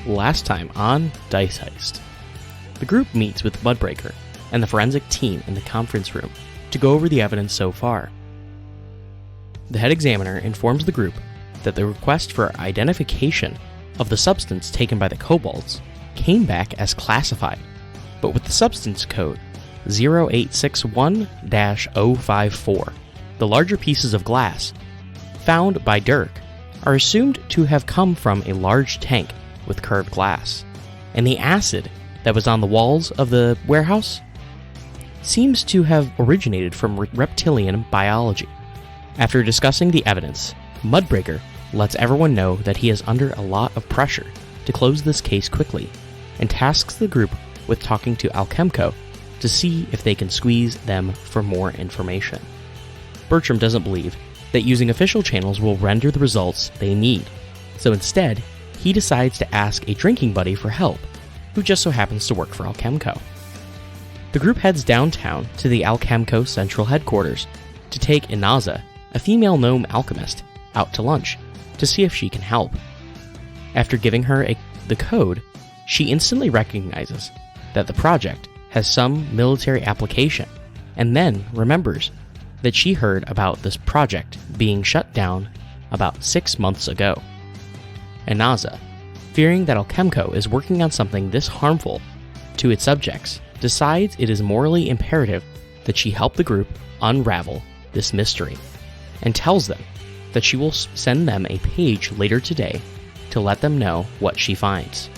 last time on Dice Heist. The group meets with Mudbreaker and the forensic team in the conference room to go over the evidence so far. The head examiner informs the group that the request for identification of the substance taken by the kobolds came back as classified, but with the substance code 0861-054. The larger pieces of glass found by Dirk are assumed to have come from a large tank with curved glass, and the acid that was on the walls of the warehouse seems to have originated from reptilian biology. After discussing the evidence, Mudbreaker lets everyone know that he is under a lot of pressure to close this case quickly, and tasks the group with talking to Alchemical to see if they can squeeze them for more information. Bertram doesn't believe that using official channels will render the results they need, so instead, he decides to ask a drinking buddy for help, who just so happens to work for Alchemical. The group heads downtown to the Alchemical central headquarters to take Inaza, a female gnome alchemist, out to lunch to see if she can help. After giving her the code, she instantly recognizes that the project has some military application, and then remembers that she heard about this project being shut down about 6 months ago. Inaza, fearing that Alchemical is working on something this harmful to its subjects, decides it is morally imperative that she help the group unravel this mystery, and tells them that she will send them a page later today to let them know what she finds.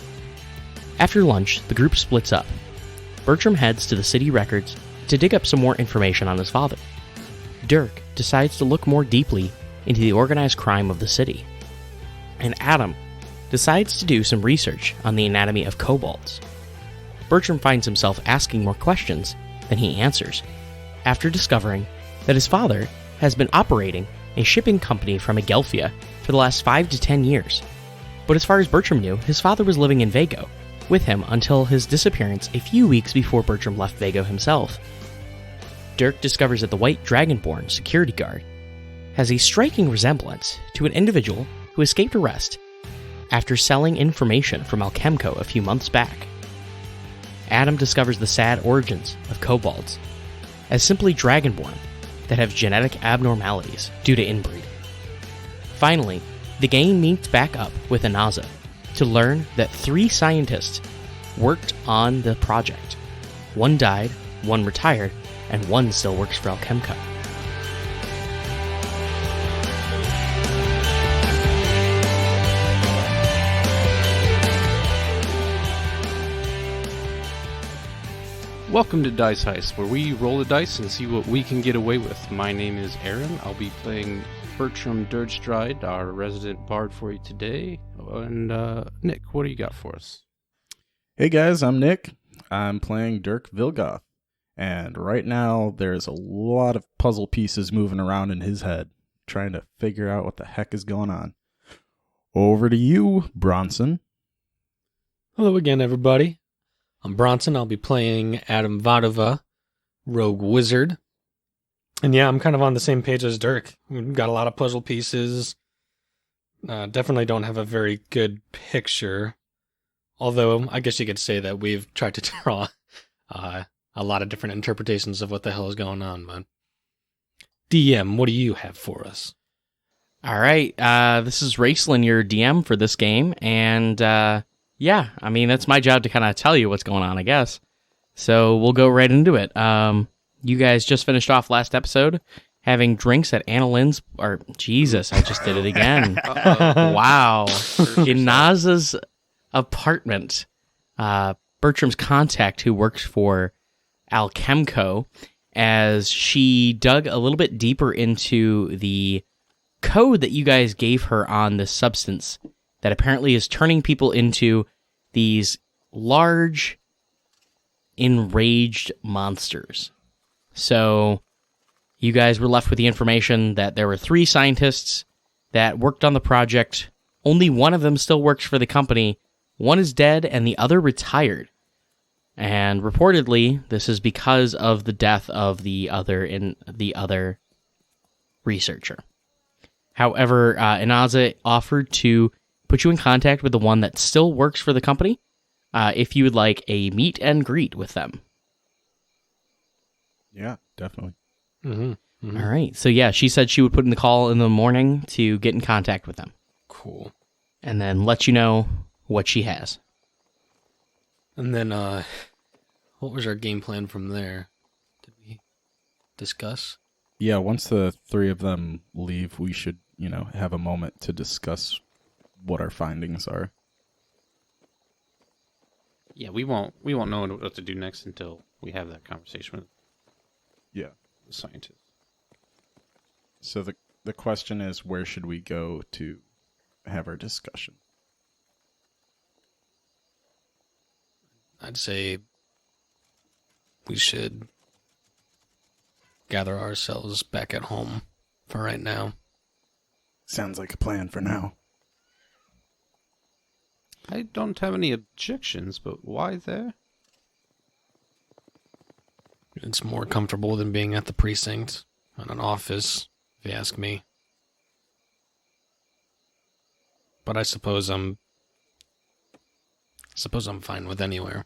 After lunch, the group splits up. Bertram heads to the city records to dig up some more information on his father. Dirk decides to look more deeply into the organized crime of the city. And Adam decides to do some research on the anatomy of kobolds. Bertram finds himself asking more questions than he answers, after discovering that his father has been operating a shipping company from Agelphia for the last 5 to 10 years. But as far as Bertram knew, his father was living in Vago with him until his disappearance a few weeks before Bertram left Vago himself. Dirk discovers that the white Dragonborn security guard has a striking resemblance to an individual who escaped arrest after selling information from Alchemical a few months back. Adam discovers the sad origins of kobolds as simply Dragonborn that have genetic abnormalities due to inbreed. Finally, the gang meets back up with Inaza to learn that 3 scientists worked on the project. 1 died, 1 retired, and 1 still works for Alchemical. Welcome to Dice Heist, where we roll the dice and see what we can get away with. My name is Aaron. I'll be playing Bertram Dirkstride, our resident bard, for you today. And Nick, what do you got for us? Hey guys, I'm Nick. I'm playing Dirk Vilgoth. And right now, there's a lot of puzzle pieces moving around in his head, trying to figure out what the heck is going on. Over to you, Bronson. Hello again, everybody. I'm Bronson. I'll be playing Adam Vadova, Rogue Wizard. And yeah, I'm kind of on the same page as Dirk. We've got a lot of puzzle pieces. Definitely don't have a very good picture. Although, I guess you could say that we've tried to draw a lot of different interpretations of what the hell is going on, but DM, what do you have for us? All right, this is Raceland, your DM for this game, and yeah, I mean, that's my job to kind of tell you what's going on, I guess. So we'll go right into it. You guys just finished off last episode having drinks at Anna Lynn's, or Jesus, I just did it again. Wow. In Naza's apartment, Bertram's contact who works for Alchemical, as she dug a little bit deeper into the code that you guys gave her on this substance that apparently is turning people into these large, enraged monsters. So you guys were left with the information that there were 3 scientists that worked on the project. Only one of them still works for the company. One is dead and the other retired. And reportedly, this is because of the death of the other researcher. However, Inaza offered to put you in contact with the one that still works for the company if you would like a meet and greet with them. Yeah, definitely. Mm-hmm. All right. So yeah, she said she would put in the call in the morning to get in contact with them. Cool. And then let you know what she has. And then, what was our game plan from there? Did we discuss? Yeah, once the three of them leave, we should, have a moment to discuss what our findings are. Yeah, we won't know what to do next until we have that conversation with Yeah. the scientist. So the question is, where should we go to have our discussion? I'd say we should gather ourselves back at home for right now. Sounds like a plan for now. I don't have any objections, but why there? It's more comfortable than being at the precinct in an office, if you ask me. But I suppose I'm fine with anywhere,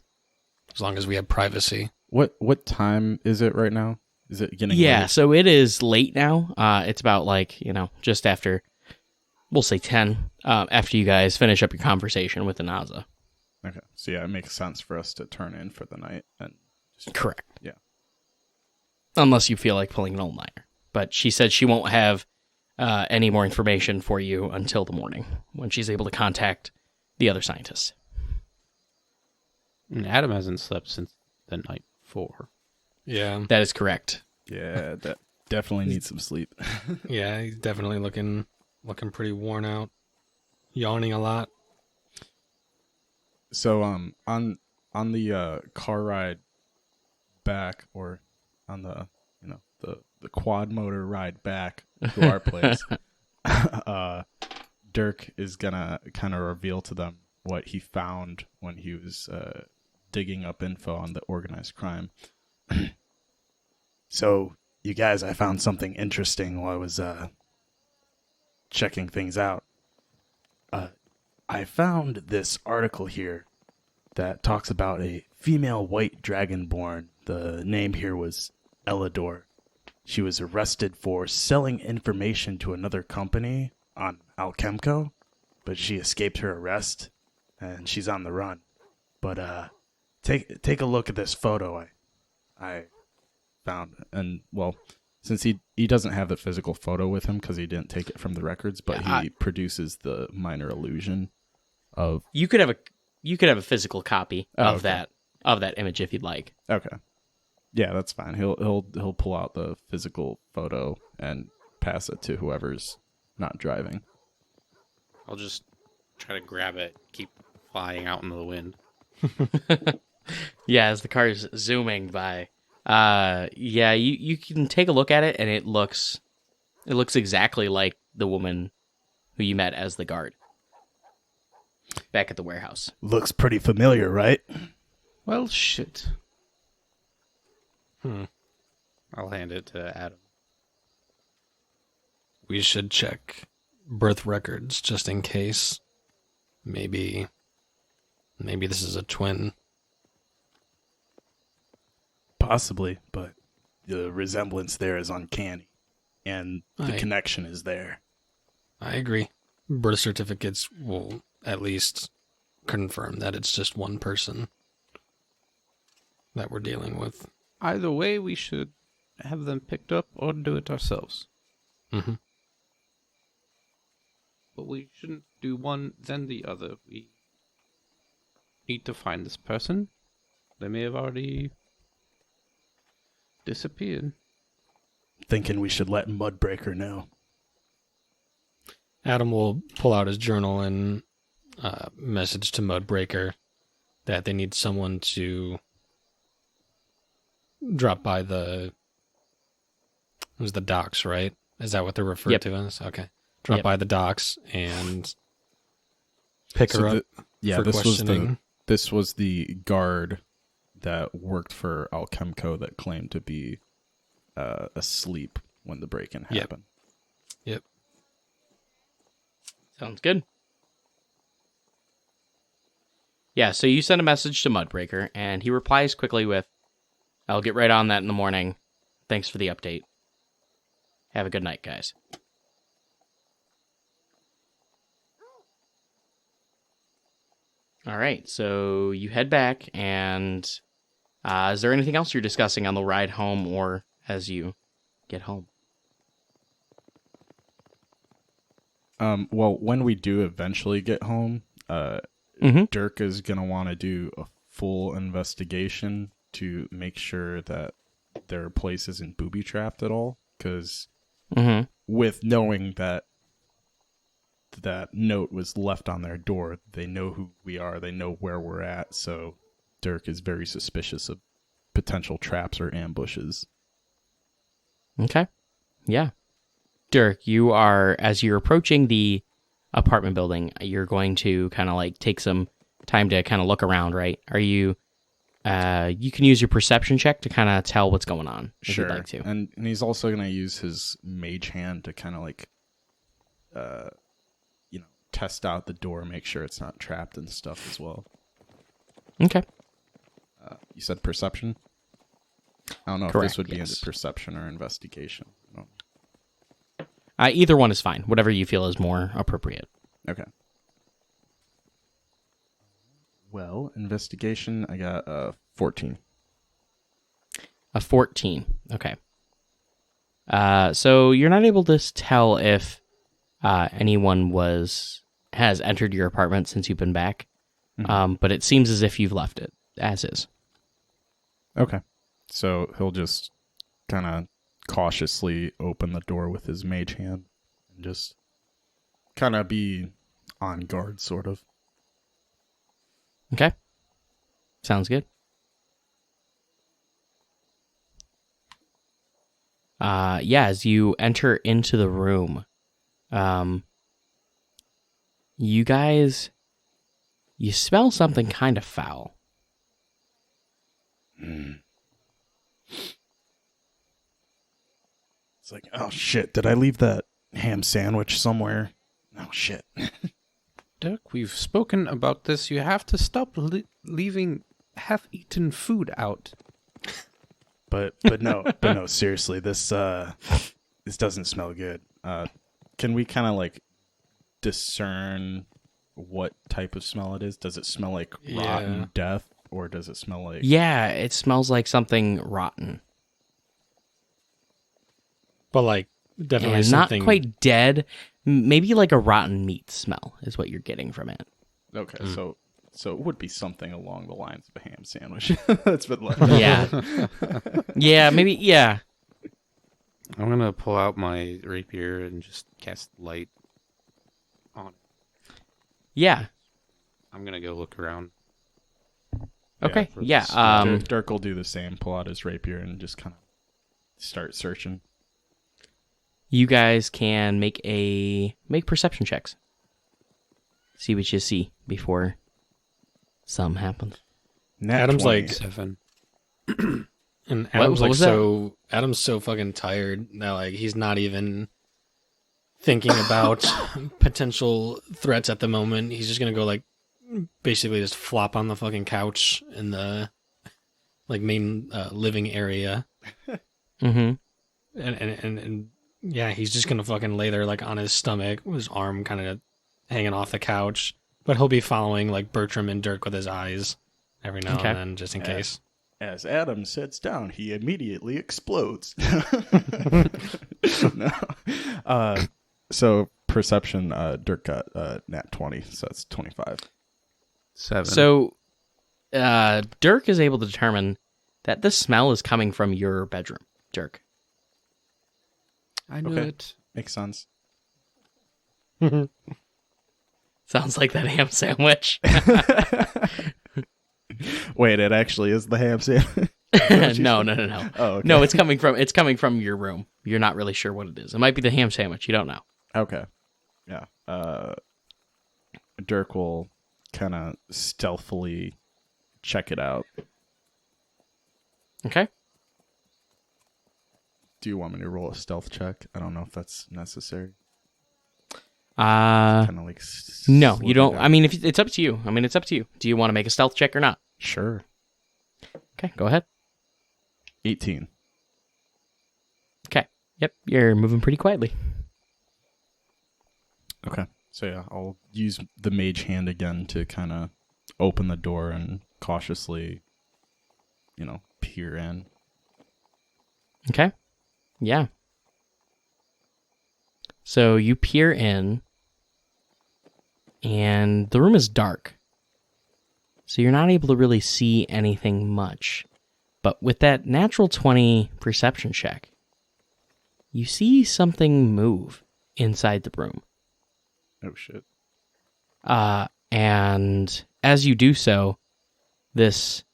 as long as we have privacy. What time is it right now? Is it getting late? So it is late now. It's about just after, we'll say 10, after you guys finish up your conversation with the Naza. Okay. So yeah, it makes sense for us to turn in for the night and Correct. Yeah. Unless you feel like pulling an all-nighter. But she said she won't have any more information for you until the morning, when she's able to contact the other scientists. And Adam hasn't slept since the night before. Yeah. That is correct. Yeah, that definitely needs some sleep. Yeah, he's definitely looking pretty worn out. Yawning a lot. So on the car ride back, or on the the quad motor ride back to our place, Dirk is gonna kind of reveal to them what he found when he was digging up info on the organized crime. So, you guys, I found something interesting while I was checking things out. I found this article here that talks about a female white dragonborn. The name here was Elidor. She was arrested for selling information to another company on Alchemical, but she escaped her arrest, and she's on the run. But take a look at this photo I found. And, well, since he doesn't have the physical photo with him because he didn't take it from the records, but he produces the minor illusion of... You could have a physical copy of okay. that image if you'd like. Okay. Yeah, that's fine. He'll pull out the physical photo and pass it to whoever's not driving. I'll just try to grab it, keep flying out into the wind. Yeah, as the car's zooming by. You can take a look at it, and it looks exactly like the woman who you met as the guard back at the warehouse. Looks pretty familiar, right? Well, shit. I'll hand it to Adam. We should check birth records just in case. Maybe this is a twin. Possibly, but the resemblance there is uncanny, and the connection is there. I agree. Birth certificates will at least confirm that it's just one person that we're dealing with. Either way, we should have them picked up or do it ourselves. Mm-hmm. But we shouldn't do one, then the other. We need to find this person. They may have already disappeared. Thinking we should let Mudbreaker know. Adam will pull out his journal and message to Mudbreaker that they need someone to drop by the docks, right? Is that what they're referred to as? Okay. Drop by the docks and pick her up for questioning. This was the guard that worked for Alchemical that claimed to be asleep when the break-in happened. Yep. Sounds good. Yeah, so you send a message to Mudbreaker, and he replies quickly with, I'll get right on that in the morning. Thanks for the update. Have a good night, guys. All right, so you head back, and is there anything else you're discussing on the ride home or as you get home? Well, when we do eventually get home, Dirk is going to want to do a full investigation to make sure that their place isn't booby-trapped at all. Because with knowing that that note was left on their door, they know who we are, they know where we're at, so Dirk is very suspicious of potential traps or ambushes. Okay. Yeah. Dirk, as you're approaching the apartment building, you're going to kind of like take some time to kind of look around, right? Are you, you can use your perception check to kind of tell what's going on. If Sure. You'd like to. And he's also going to use his mage hand to kind of like, test out the door, make sure it's not trapped and stuff as well. Okay. You said perception? I don't know Correct, if this would be yes. into perception or investigation. No. Either one is fine. Whatever you feel is more appropriate. Okay. Well, investigation, I got 14. A 14. Okay. So you're not able to tell if anyone has entered your apartment since you've been back, but it seems as if you've left it as is. Okay. So he'll just kind of cautiously open the door with his mage hand and just kind of be on guard, sort of. Okay. Sounds good. As you enter into the room, you smell something kind of foul. It's like, oh shit, did I leave that ham sandwich somewhere? Oh shit. Dirk, we've spoken about this. You have to stop leaving half-eaten food out. But no, seriously, this doesn't smell good. Can we kind of like discern what type of smell it is? Does it smell like rotten death, or does it smell like... Yeah, it smells like something rotten. But like definitely And something not quite dead. Maybe like a rotten meat smell is what you're getting from it. Okay, so it would be something along the lines of a ham sandwich. That's been like... Yeah. Yeah, maybe, yeah. I'm going to pull out my rapier and just cast light on it. Yeah. I'm going to go look around. Okay, for yeah. this. Dirk will do the same, pull out his rapier and just kind of start searching. You guys can make perception checks. See what you see before something happens. Adam's 20. like 7. And What Adam's like was that? so Adam's so fucking tired that like he's not even thinking about potential threats at the moment. He's just gonna go like basically just flop on the fucking couch in the like main living area. Mm-hmm. And yeah, he's just gonna fucking lay there like on his stomach with his arm kind of hanging off the couch. But he'll be following like Bertram and Dirk with his eyes every now Okay. and then, just in case. As Adam sits down, he immediately explodes. No. So perception, Dirk got nat 20, so that's 25. 7. So, Dirk is able to determine that this smell is coming from your bedroom, Dirk. I knew Okay. it. Makes sense. Sounds like that ham sandwich. Wait, it actually is the ham sandwich? No. Oh, okay. No, it's coming from your room. You're not really sure what it is. It might be the ham sandwich. You don't know. Okay. Yeah. Dirk will kind of stealthily check it out. Okay. Do you want me to roll a stealth check? I don't know if that's necessary. Kind of like No, you don't. down. I mean, if it's up to you. It's up to you. Do you want to make a stealth check or not? Sure. Okay, go ahead. 18. Okay. Yep, you're moving pretty quietly. Okay. So yeah, I'll use the mage hand again to kind of open the door and cautiously, peer in. Okay. Yeah. So you peer in, and the room is dark. So you're not able to really see anything much. But with that natural 20 perception check, you see something move inside the room. Oh shit. And as you do so, this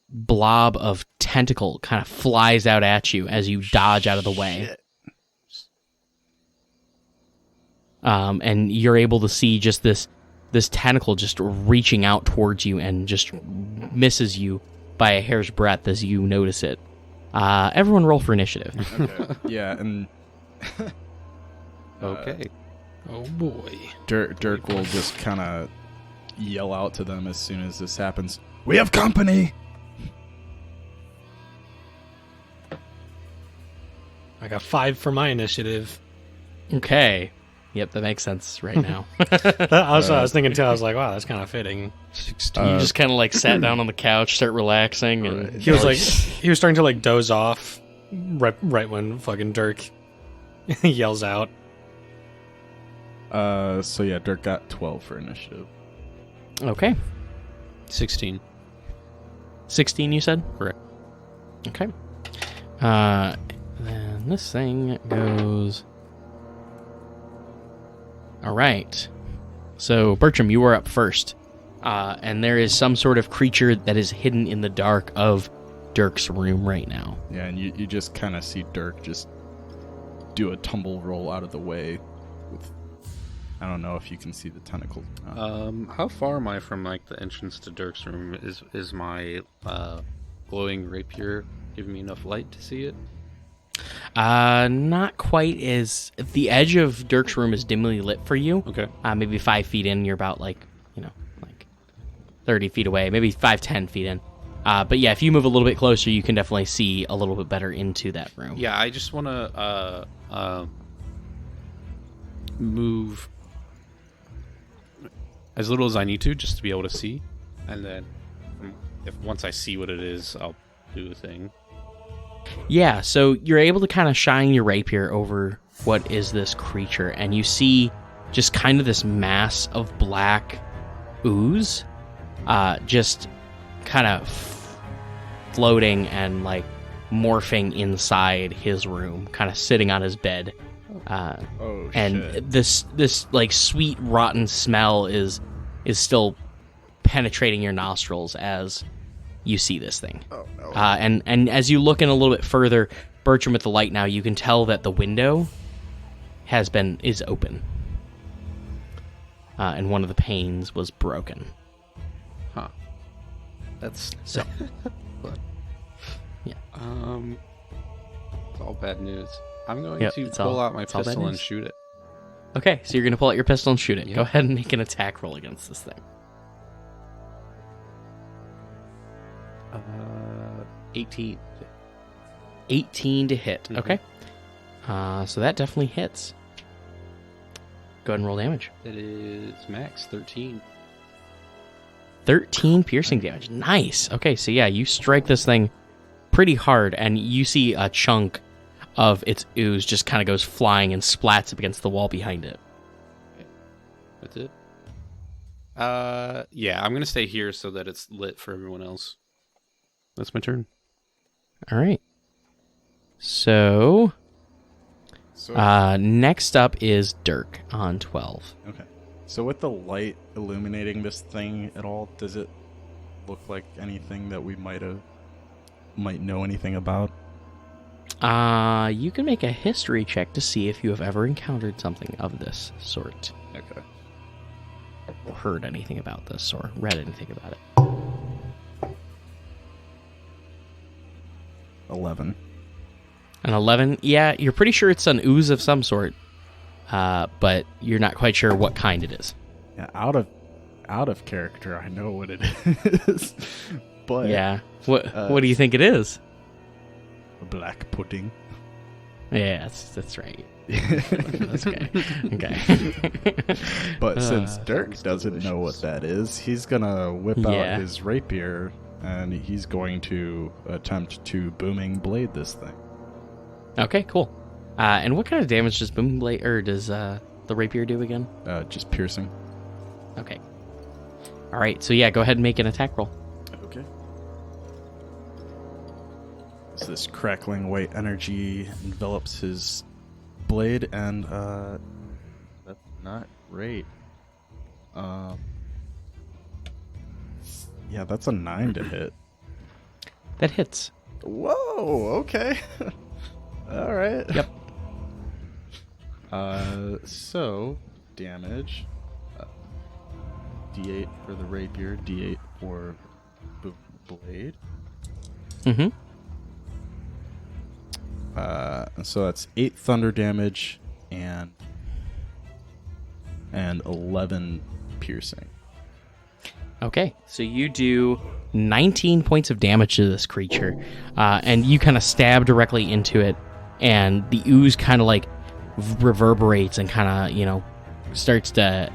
blob of tentacle kind of flies out at you as you dodge out of the way. And you're able to see just this tentacle just reaching out towards you and just misses you by a hair's breadth as you notice it. Everyone roll for initiative. Okay. Yeah, and Okay. Oh boy. Dirk will just kind of yell out to them as soon as this happens. We have company. I got 5 for my initiative. Okay. Yep, that makes sense right now. I was thinking too. I was like, wow, that's kind of fitting. 16. You just kind of like sat down on the couch, start relaxing, and He was starting to like doze off right when fucking Dirk yells out. So yeah, Dirk got 12 for initiative. Okay. 16. 16, you said? Correct. Okay. Then this thing goes... All right. So, Bertram, you are up first. And there is some sort of creature that is hidden in the dark of Dirk's room right now. Yeah, and you just kind of see Dirk just do a tumble roll out of the way. I don't know if you can see the tentacles. How far am I from like the entrance to Dirk's room? Is my glowing rapier giving me enough light to see it? Not quite as... The edge of Dirk's room is dimly lit for you. Okay. Maybe 5 feet in, you're about like 30 feet away. Maybe 10 feet in. But yeah, if you move a little bit closer, you can definitely see a little bit better into that room. Yeah, I just want to move as little as I need to, just to be able to see, and then once I see what it is, I'll do the thing. Yeah, so you're able to kind of shine your rapier over what is this creature, and you see just kind of this mass of black ooze, just kind of floating and like morphing inside his room, kind of sitting on his bed. And shit. this like sweet rotten smell is still penetrating your nostrils as you see this thing. Oh, no. And as you look in a little bit further, Bertram, with the light now, you can tell that the window is open. And one of the panes was broken. Huh. That's So, but, yeah. It's all bad news. I'm going Yep, to it's pull all- out my it's all bad pistol and news. shoot it. Okay, so you're going to pull out your pistol and shoot it. Yeah. Go ahead and make an attack roll against this thing. 18. 18 to hit. Mhm. Okay. So that definitely hits. Go ahead and roll damage. It is max 13. 13 piercing damage. Nice. Okay, so yeah, you strike this thing pretty hard, and you see a chunk of its ooze just kind of goes flying and splats up against the wall behind it. That's it. Yeah, I'm gonna stay here so that it's lit for everyone else. That's my turn. All right. So, next up is Dirk on 12. Okay. So with the light illuminating this thing at all, does it look like anything that we might know anything about? You can make a history check to see if you have ever encountered something of this sort, Okay. or heard anything about this, or read anything about it. 11. An 11? Yeah, you're pretty sure it's an ooze of some sort. but you're not quite sure what kind it is. Yeah, out of character, I know what it is. But Yeah. What do you think it is? a black pudding. Yeah, that's right. That's okay. Okay. But since Dirk doesn't know what that is, he's gonna whip out Yeah. his rapier and he's going to attempt to booming blade this thing. Okay, cool. And what kind of damage does Booming Blade or does the rapier do again? Just piercing. Okay. All right. So yeah, go ahead and make an attack roll. Okay. So this crackling white energy envelops his blade, and that's not great. Yeah, that's a 9 to hit. That hits. Whoa, okay. All right. Yep. So damage. D8 for the rapier, D8 for the blade. Mm-hmm. So that's 8 thunder damage and 11 piercing. Okay, so you do 19 points of damage to this creature, and you kind of stab directly into it, and the ooze kind of like reverberates and kind of, starts to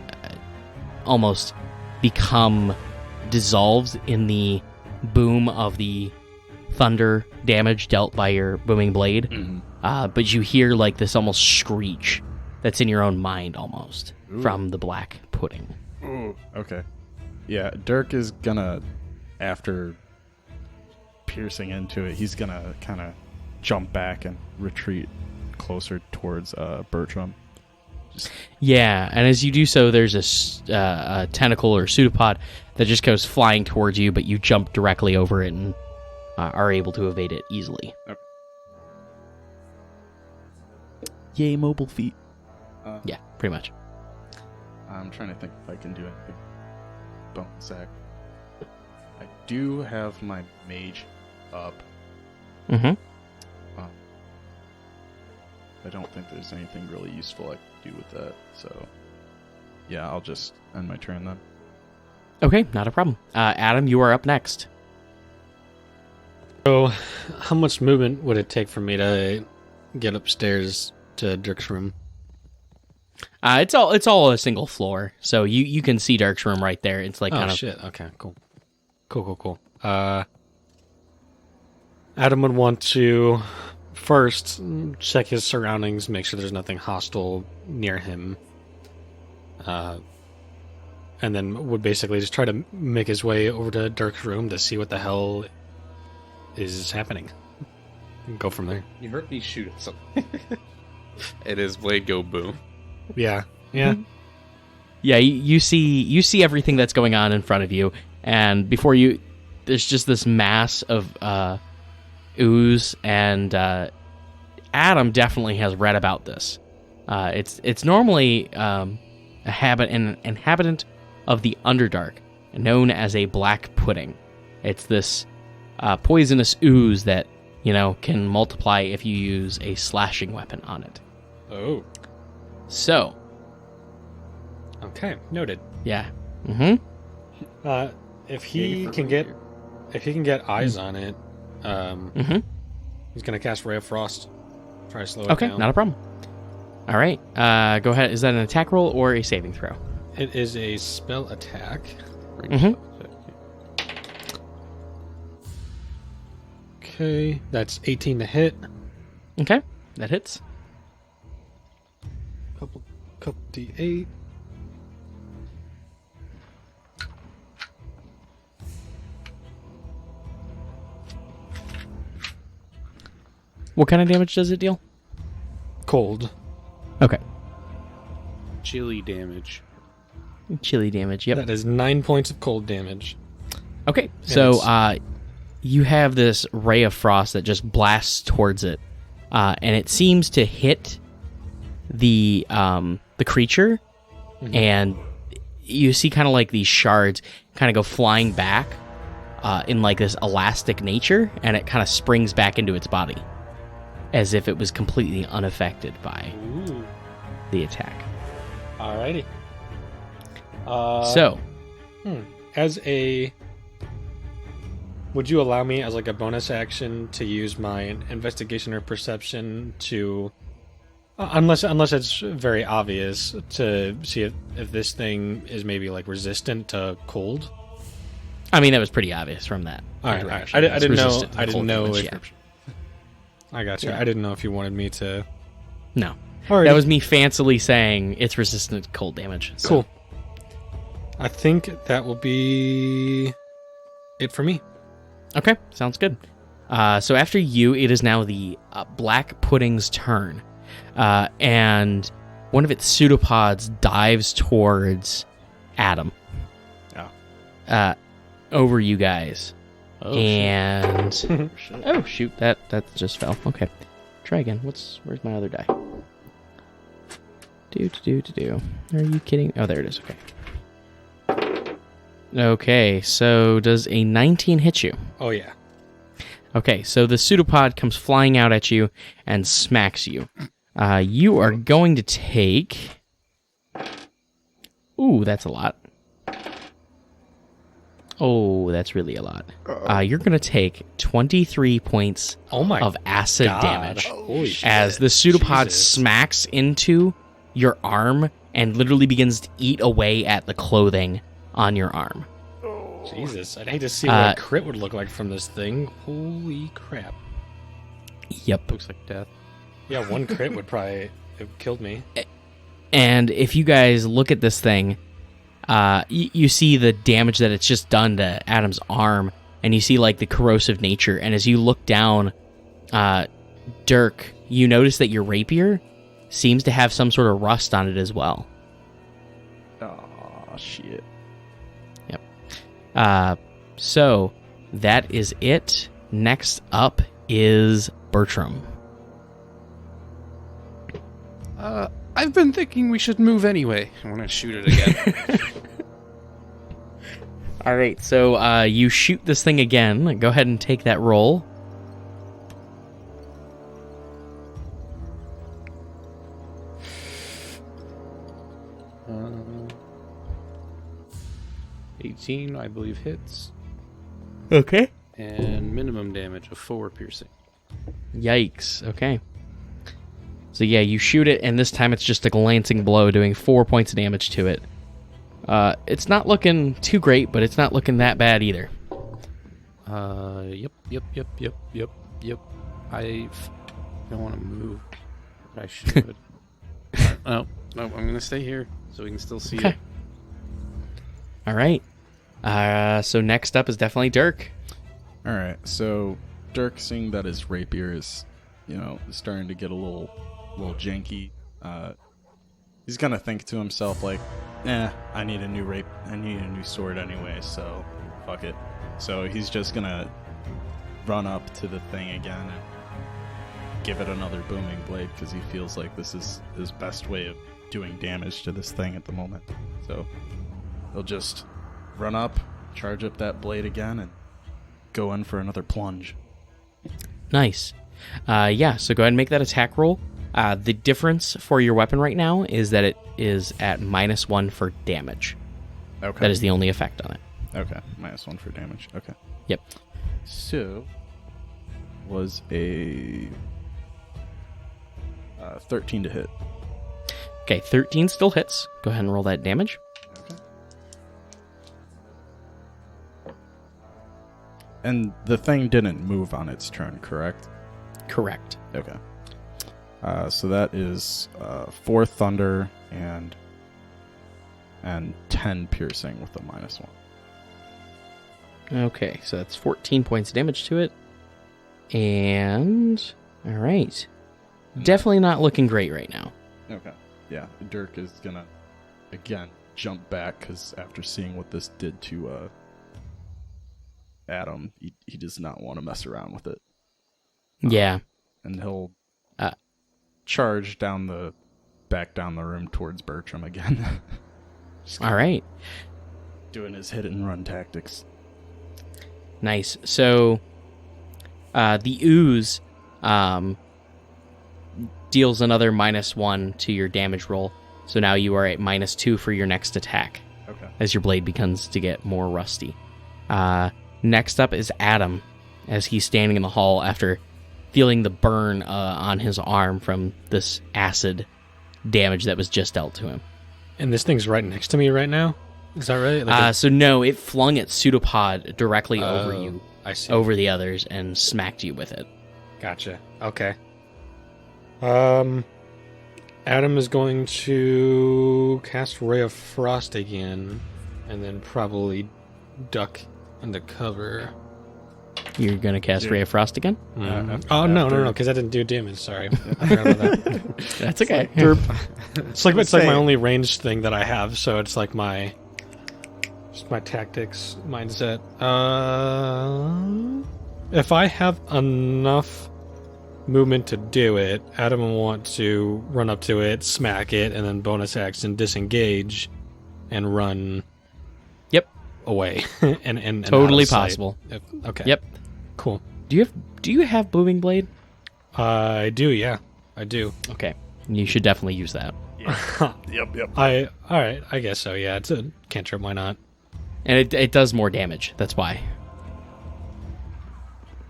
almost become dissolved in the boom of the thunder damage dealt by your booming blade. Mm-hmm. But you hear like this almost screech that's in your own mind almost from the black pudding. Ooh. Okay. Yeah, Dirk is gonna, after piercing into it, he's gonna kind of jump back and retreat closer towards Bertram. Yeah, and as you do so, there's a tentacle or pseudopod that just goes flying towards you, but you jump directly over it and are able to evade it easily. Okay. Yay, mobile feet. Yeah, pretty much. I'm trying to think if I can do anything. Bone sack. I do have my mage up. Mm-hmm. I don't think there's anything really useful I can do with that, so yeah, I'll just end my turn then. Okay, not a problem. Adam, you are up next. So, how much movement would it take for me to get upstairs to Dirk's room? It's all a single floor, so you can see Dirk's room right there. It's like Oh, kind of shit. Okay, cool. Adam would want to first check his surroundings, make sure there's nothing hostile near him. And then would basically just try to make his way over to Dirk's room to see what the hell is happening. And go from there. You heard me shoot at something. And his blade go boom. Yeah. Yeah. Yeah, you see everything that's going on in front of you, and before you, there's just this mass of ooze, and Adam definitely has read about this. It's normally an inhabitant of the Underdark, known as a black pudding. It's this poisonous ooze that can multiply if you use a slashing weapon on it. Oh. So. Okay. Noted. Yeah. Mm-hmm. If he can get eyes on it, he's gonna cast Ray of Frost. Try to slow it down. Okay, not a problem. All right, go ahead. Is that an attack roll or a saving throw? It is a spell attack. Mm-hmm. Okay, that's 18 to hit. Okay, that hits. Couple D8. What kind of damage does it deal? Cold. Okay. Chilly damage. Chilly damage, yep. That is 9 points of cold damage. Okay, so you have this ray of frost that just blasts towards it, and it seems to hit the creature, and you see kind of like these shards kind of go flying back in like this elastic nature, and it kind of springs back into its body as if it was completely unaffected by the attack. Alrighty. So, would you allow me as like a bonus action to use my investigation or perception to, unless it's very obvious, to see if this thing is maybe like resistant to cold? I mean, that was pretty obvious from that. All right. I didn't know. I got you. Yeah. I didn't know if you wanted me to. No. Alrighty. That was me fancily saying it's resistant to cold damage. So. Cool. I think that will be it for me. Okay, sounds good. So after you, it is now the Black Pudding's turn. And one of its pseudopods dives towards Adam. Over you guys. Oh, and shit. oh shoot, that just fell. Okay. Try again. Where's my other die? Do. Are you kidding? Oh, there it is. Okay. Okay, so does a 19 hit you? Oh yeah. Okay, so the pseudopod comes flying out at you and smacks you. You are going to take... Ooh, that's a lot. Oh, that's really a lot. You're going to take 23 points of acid damage as the pseudopod smacks into your arm and literally begins to eat away at the clothing on your arm. Jesus, I'd hate to see what a crit would look like from this thing. Holy crap. Yep. Looks like death. Yeah, one crit would probably have killed me. And if you guys look at this thing, you see the damage that it's just done to Adam's arm, and you see like the corrosive nature. And as you look down, Dirk, you notice that your rapier seems to have some sort of rust on it as well. Oh, shit. So that is it. Next up is Bertram. I've been thinking we should move anyway. I want to shoot it again. All right, so you shoot this thing again. Go ahead and take that roll. Uh, 18, I believe, hits. Okay. And minimum damage of 4 piercing. Yikes. Okay. So yeah, you shoot it, and this time it's just a glancing blow, doing 4 points of damage to it. It's not looking too great, but it's not looking that bad either. Yep. I don't want to move, but I should. No, I'm going to stay here so we can still see it. All right. So next up is definitely Dirk. All right, so Dirk, seeing that his rapier is, starting to get a little janky, he's gonna think to himself like, I need a new sword anyway, so fuck it. So he's just gonna run up to the thing again and give it another booming blade, because he feels like this is his best way of doing damage to this thing at the moment. So he'll just run up, charge up that blade again, and go in for another plunge. Nice. Yeah, so go ahead and make that attack roll. The difference for your weapon right now is that it is at -1 for damage. Okay. That is the only effect on it. Okay, -1 for damage. Okay. Yep. So, was a 13 to hit. Okay, 13 still hits. Go ahead and roll that damage. Okay. And the thing didn't move on its turn, correct? Correct. Okay. So that is 4 thunder and 10 piercing with a -1. Okay, so that's 14 points of damage to it. And, all right. Definitely not looking great right now. Okay. Yeah, Dirk is going to, again, jump back, because after seeing what this did to Adam, he does not want to mess around with it. Yeah. And he'll charge back down the room towards Bertram again. All right. Doing his hit and run tactics. Nice. So, the ooze deals another -1 to your damage roll. So now you are at -2 for your next attack. Okay. As your blade begins to get more rusty. Next up is Adam, as he's standing in the hall after feeling the burn on his arm from this acid damage that was just dealt to him. And this thing's right next to me right now? Is that right? So no, it flung its pseudopod directly over you, I see. over the others, and smacked you with it. Gotcha. Okay. Adam is going to cast Ray of Frost again, and then probably duck into cover. You're going to cast Ray of Frost again? No, because I didn't do damage. Sorry. I forgot about that. That's okay. It's like my only ranged thing that I have, so it's like my tactics mindset. If I have enough movement to do it, Adam will want to run up to it, smack it, and then bonus action disengage and run. Yep. Away and Totally out of sight. possible. Okay. Yep. Cool. Do you have booming blade? I do. Yeah, I do. Okay. You should definitely use that. Yep. All right. I guess so. Yeah, it's a cantrip. Why not? And it does more damage. That's why.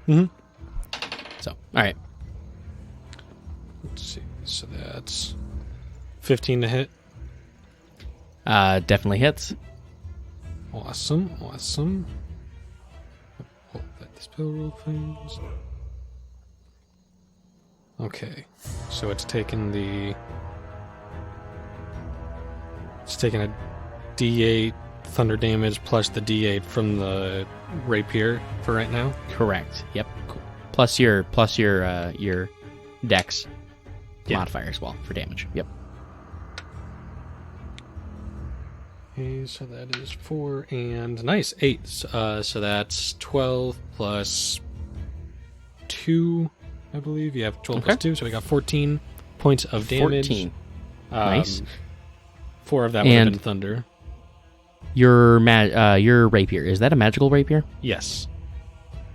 Mm-hmm. So, all right. Let's see. So that's 15 to hit. Definitely hits. Awesome. Hope that dispel roll things. Okay. So it's taking a D8 thunder damage plus the D8 from the rapier for right now. Correct. Yep. Cool. Plus your dex modifier as well for damage. Yep. Okay, so that is 4 and nice 8. So that's 12 plus 2, I believe. You have 12 plus 2, so we got 14 points of damage. 14. Nice. 4 of that would have been thunder. Your rapier, is that a magical rapier? Yes.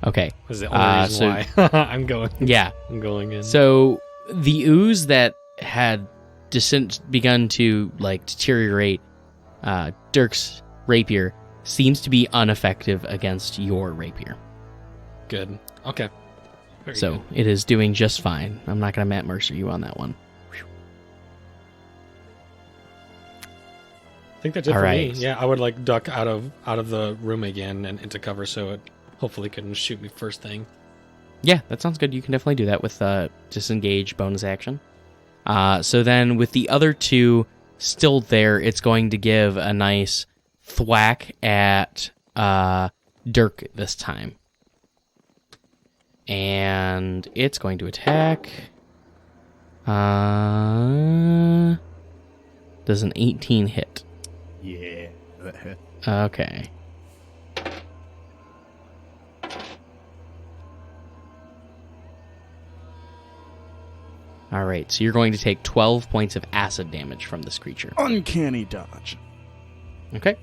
Okay. That's the only reason why I'm going. Yeah. I'm going in. So the ooze that had begun to deteriorate Dirk's rapier seems to be ineffective against your rapier. Good. Okay. So it is doing just fine. I'm not going to Matt Mercer you on that one. I think that's it for me. Yeah, I would duck out of the room again and into cover, so it hopefully couldn't shoot me first thing. Yeah, that sounds good. You can definitely do that with disengage bonus action. So then with the other two still there, it's going to give a nice thwack at Dirk this time. And it's going to attack. Does an 18 hit? Yeah, that hit. Okay. All right, so you're going to take 12 points of acid damage from this creature. Uncanny dodge. Okay.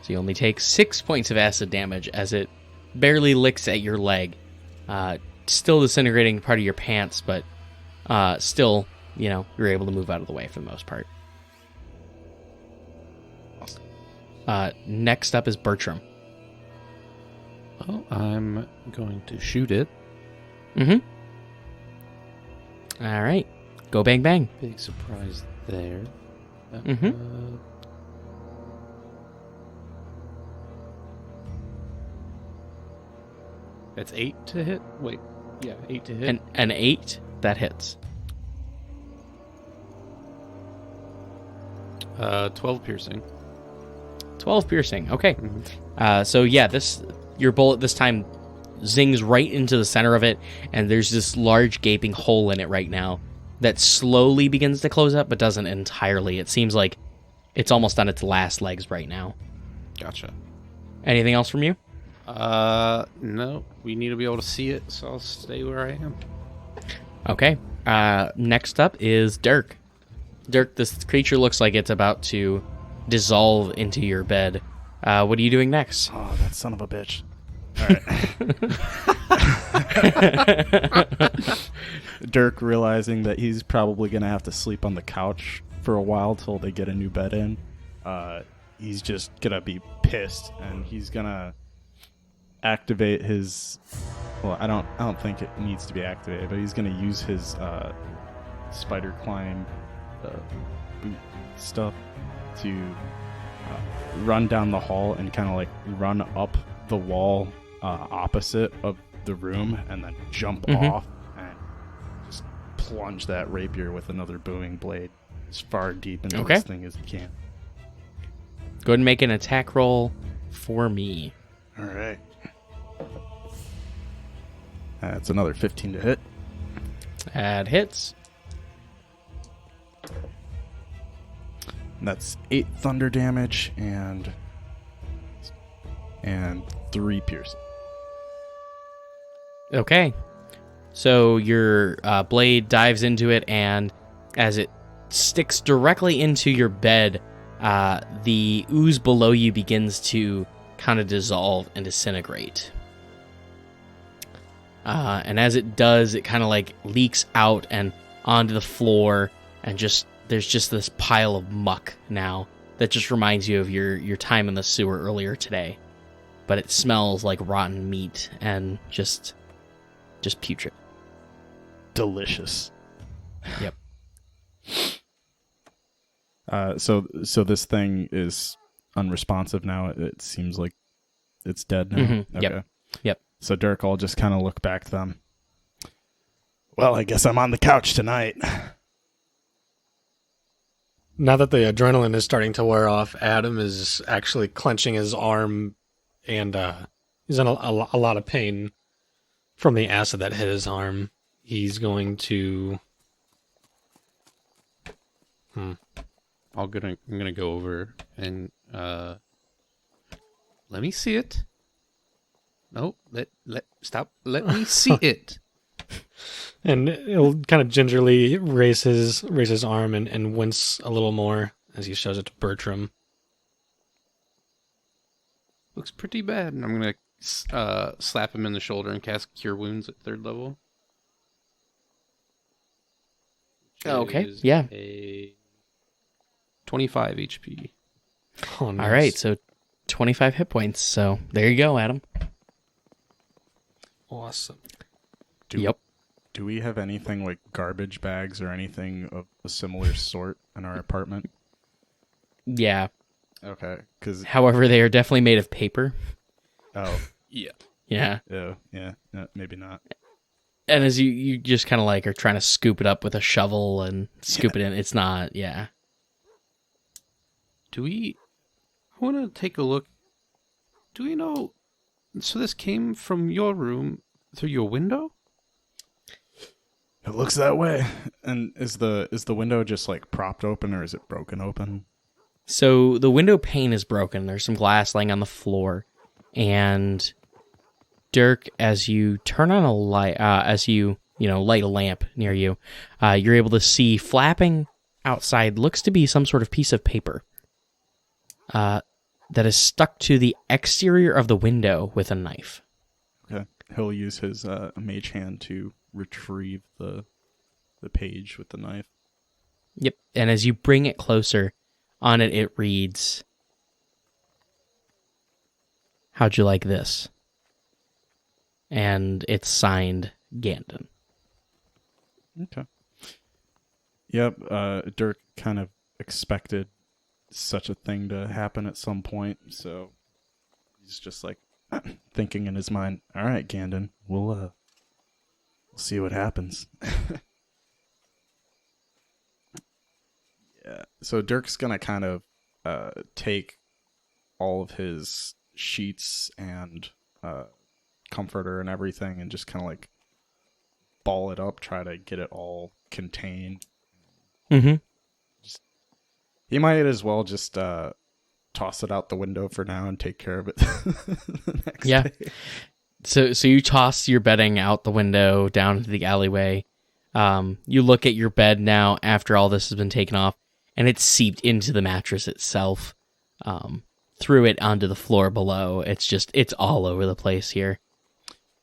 So you only take 6 points of acid damage as it barely licks at your leg. Still disintegrating part of your pants, but still, you're able to move out of the way for the most part. Next up is Bertram. Well, I'm going to shoot it. Mm-hmm. All right. Go bang bang. Big surprise there. Mm-hmm. That's 8 to hit? Wait. Yeah, 8 to hit. An 8, that hits. 12 piercing. 12 piercing. Okay. Mm-hmm. So yeah, your bullet this time zings right into the center of it, and there's this large gaping hole in it right now that slowly begins to close up, but doesn't entirely. It seems like it's almost on its last legs right now. Gotcha. Anything else from you? No. We need to be able to see it, so I'll stay where I am. Okay. Next up is Dirk. Dirk, this creature looks like it's about to dissolve into your bed. What are you doing next? Oh, that son of a bitch. Dirk, realizing that he's probably going to have to sleep on the couch for a while till they get a new bed in, he's just going to be pissed, and he's going to activate his... Well, I don't think it needs to be activated, but he's going to use his spider climb boot stuff to run down the hall and kind of like run up the wall opposite of the room and then jump off and just plunge that rapier with another booming blade as far deep into this thing as he can. Go ahead and make an attack roll for me. All right. That's another 15 to hit. That hits. And that's 8 thunder damage and 3 piercing. Okay. So your blade dives into it, and as it sticks directly into your bed, the ooze below you begins to kind of dissolve and disintegrate. And as it does, it kind of like leaks out and onto the floor, and there's just this pile of muck now that just reminds you of your time in the sewer earlier today. But it smells like rotten meat and just putrid. Delicious. Yep. So this thing is unresponsive now. It seems like it's dead now. Mm-hmm. Okay. Yep. So Dirk will just kind of look back to them. Well, I guess I'm on the couch tonight. Now that the adrenaline is starting to wear off, Adam is actually clenching his arm, and he's in a lot of pain from the acid that hit his arm. He's going to... I'm gonna go over and let me see it. No, stop. Let me see it. And he'll kind of gingerly raise his arm and wince a little more as he shows it to Bertram. Looks pretty bad. And I'm gonna slap him in the shoulder and cast Cure Wounds at 3rd level. Okay. Is Yeah. A 25 HP. Oh, nice. All right. So 25 hit points. So there you go, Adam. Awesome. Yep. Do we have anything like garbage bags or anything of a similar sort in our apartment? Yeah. Okay. Because However, they are definitely made of paper. oh Yeah. Yeah. yeah, no, maybe not. And as you just kind of like are trying to scoop it up with a shovel and scoop it in, it's not. Yeah. I want to take a look. Do we know? So this came from your room through your window? It looks that way. And is the window just like propped open or is it broken open? So the window pane is broken. There's some glass laying on the floor, and Dirk, as you turn on a light, as you light a lamp near you, you're able to see flapping outside looks to be some sort of piece of paper that is stuck to the exterior of the window with a knife. Okay. He'll use his mage hand to retrieve the page with the knife. Yep. And as you bring it closer, on it reads, "How'd you like this?" And it's signed Gandon. Okay. Yep. Dirk kind of expected such a thing to happen at some point, so he's just like thinking in his mind, all right, Gandon, we'll see what happens. Yeah. So Dirk's gonna kind of take all of his sheets and comforter and everything and just kind of like ball it up, try to get it all contained. Mm-hmm. He might as well just toss it out the window for now and take care of it the next day. So you toss your bedding out the window down into the alleyway. You look at your bed now after all this has been taken off, and it's seeped into the mattress itself, through it onto the floor below. It's all over the place here.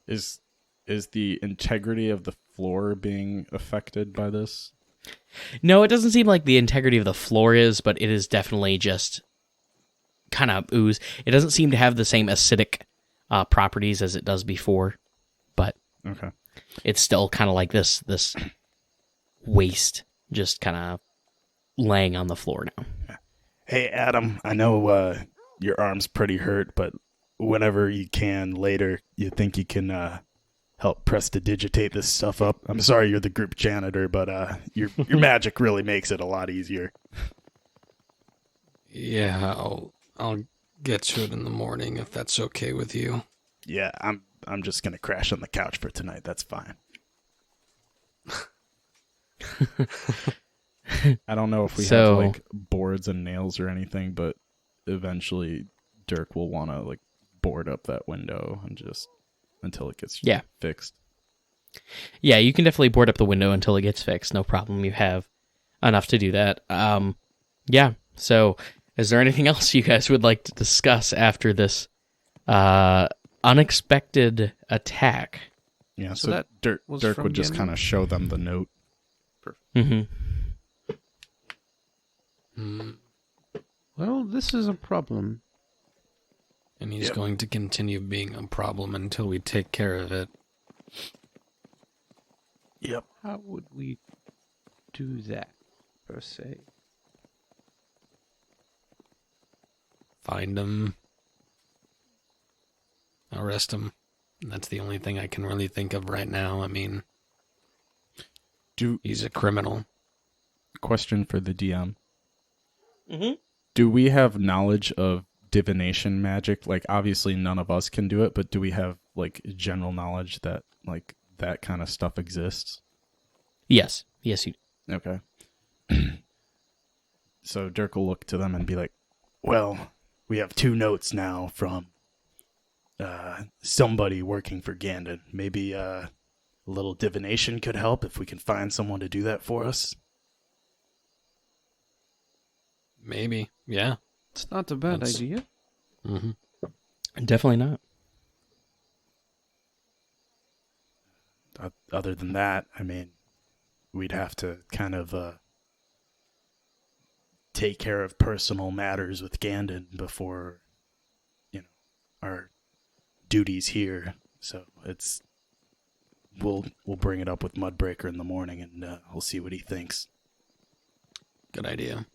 Is the integrity of the floor being affected by this? No, it doesn't seem like the integrity of the floor is, but it is definitely just kind of ooze. It doesn't seem to have the same acidic properties as it does before, but Okay. it's still kind of like this waste just kind of laying on the floor now. Hey, Adam, I know your arm's pretty hurt, but whenever you can later, you think you can help prestidigitate this stuff up? I'm sorry you're the group janitor, but your magic really makes it a lot easier. Yeah, I'll get to it in the morning if that's okay with you. Yeah, I'm just gonna crash on the couch for tonight. That's fine. I don't know if we have like boards and nails or anything, but eventually Dirk will want to like board up that window and just until it gets fixed. Yeah, you can definitely board up the window until it gets fixed. No problem. You have enough to do that. Yeah. So, is there anything else you guys would like to discuss after this unexpected attack? Yeah. So So, that Dirk was would from just Gandalf? kind of show them the note. Mm-hmm. Well, this is a problem. And he's going to continue being a problem until we take care of it. Yep. How would we do that, per se? Find him. Arrest him. That's the only thing I can really think of right now. I mean, he's a criminal. Question for the DM. Mm-hmm. Do we have knowledge of divination magic? Like, obviously none of us can do it, but do we have like general knowledge that like that kind of stuff exists? Yes. Yes, you do. Okay. So Dirk will look to them and be like, Well, we have 2 notes now from somebody working for Gandon. Maybe a little divination could help if we can find someone to do that for us. Maybe. Yeah. It's not a bad That's- idea. Mm-hmm. Definitely not. Other than that, I mean, we'd have to kind of take care of personal matters with Gandon before, our duties here. So we'll bring it up with Mudbreaker in the morning, and we'll see what he thinks. Good idea.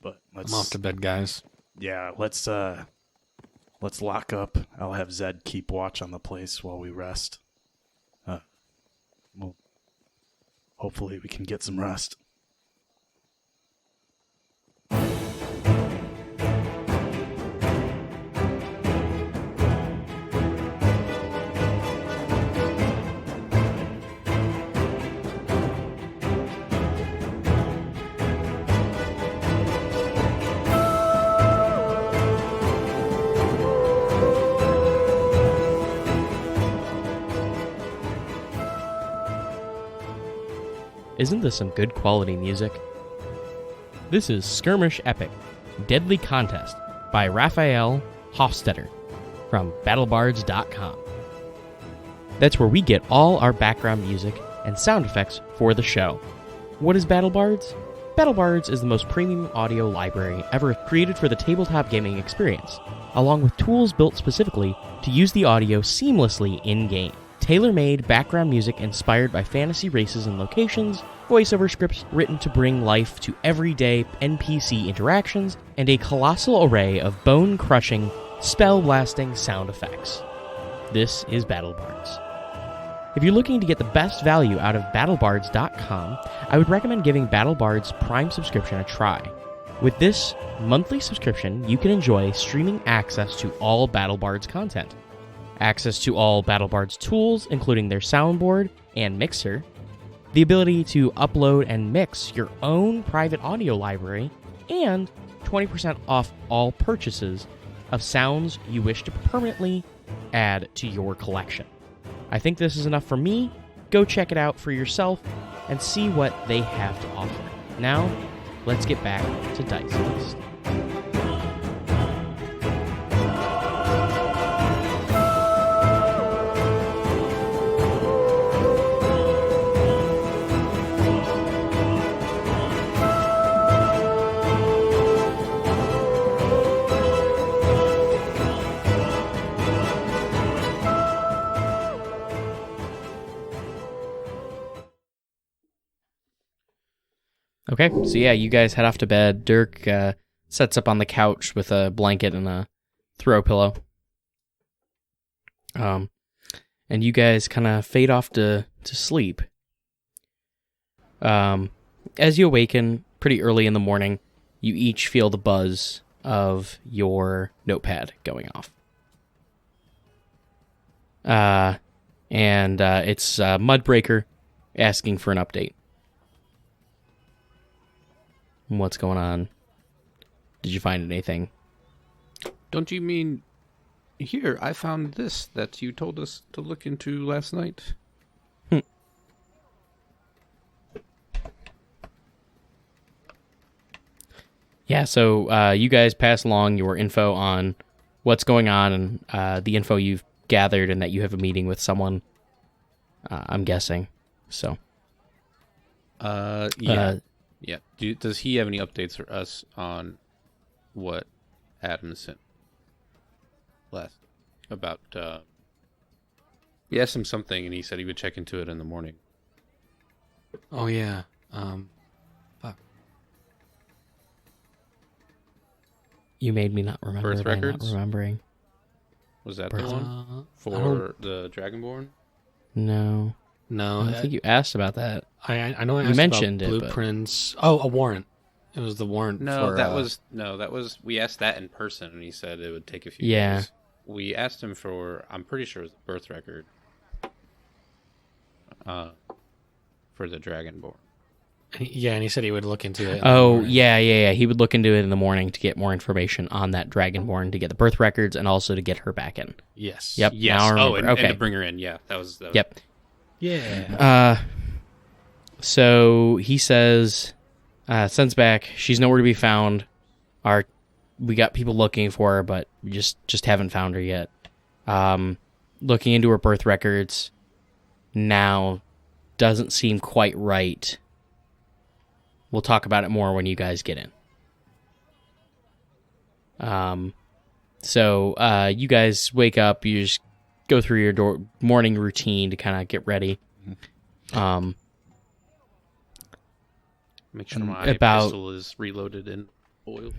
But I'm off to bed, guys. yeah, let's lock up. I'll have Zed keep watch on the place while we rest. Well, hopefully we can get some rest. Isn't this some good quality music? This is Skirmish Epic Deadly Contest by Rafael Hofstadter from battlebards.com. That's where we get all our background music and sound effects for the show. What is BattleBards? BattleBards is the most premium audio library ever created for the tabletop gaming experience, along with tools built specifically to use the audio seamlessly in-game. Tailor-made background music inspired by fantasy races and locations, voiceover scripts written to bring life to everyday NPC interactions, and a colossal array of bone-crushing, spell-blasting sound effects. This is BattleBards. If you're looking to get the best value out of battlebards.com, I would recommend giving BattleBards Prime subscription a try. With this monthly subscription, you can enjoy streaming access to all BattleBards content, access to all BattleBards tools, including their soundboard and mixer, the ability to upload and mix your own private audio library, and 20% off all purchases of sounds you wish to permanently add to your collection. I think this is enough for me. Go check it out for yourself and see what they have to offer. Now, let's get back to Dice Heist. Okay, so yeah, you guys head off to bed. Dirk sets up on the couch with a blanket and a throw pillow. And you guys kind of fade off to sleep. As you awaken pretty early in the morning, you each feel the buzz of your notepad going off. And it's Mudbreaker asking for an update. What's going on? Did you find anything? Don't you mean... Here, I found this that you told us to look into last night. Yeah, so you guys pass along your info on what's going on and the info you've gathered and that you have a meeting with someone, I'm guessing. So. Yeah. Does he have any updates for us on what Adam sent last about? We asked him something, and he said he would check into it in the morning. Oh, yeah. Fuck. You made me not remember. Birth records? Not remembering. Was that the one for the Dragonborn? No. No. I think you asked about that. I know I asked You mentioned about it, blueprints. Oh, a warrant. It was the warrant. No, for, that was we asked that in person, and he said it would take a few days. We asked him for, I'm pretty sure it was the birth record for the Dragonborn. Yeah, and he said he would look into it. Oh, yeah. He would look into it in the morning to get more information on that Dragonborn, to get the birth records, and also to get her back in. Yes. Yep. Yes. Now I remember. And Okay. to bring her in. Yeah, that was Yep. Yeah. So he says, sends back, she's nowhere to be found. We got people looking for her, but we just haven't found her yet. Looking into her birth records now doesn't seem quite right. We'll talk about it more when you guys get in. So you guys wake up, you just go through your morning routine to kind of get ready. Make sure my pistol is reloaded in oil.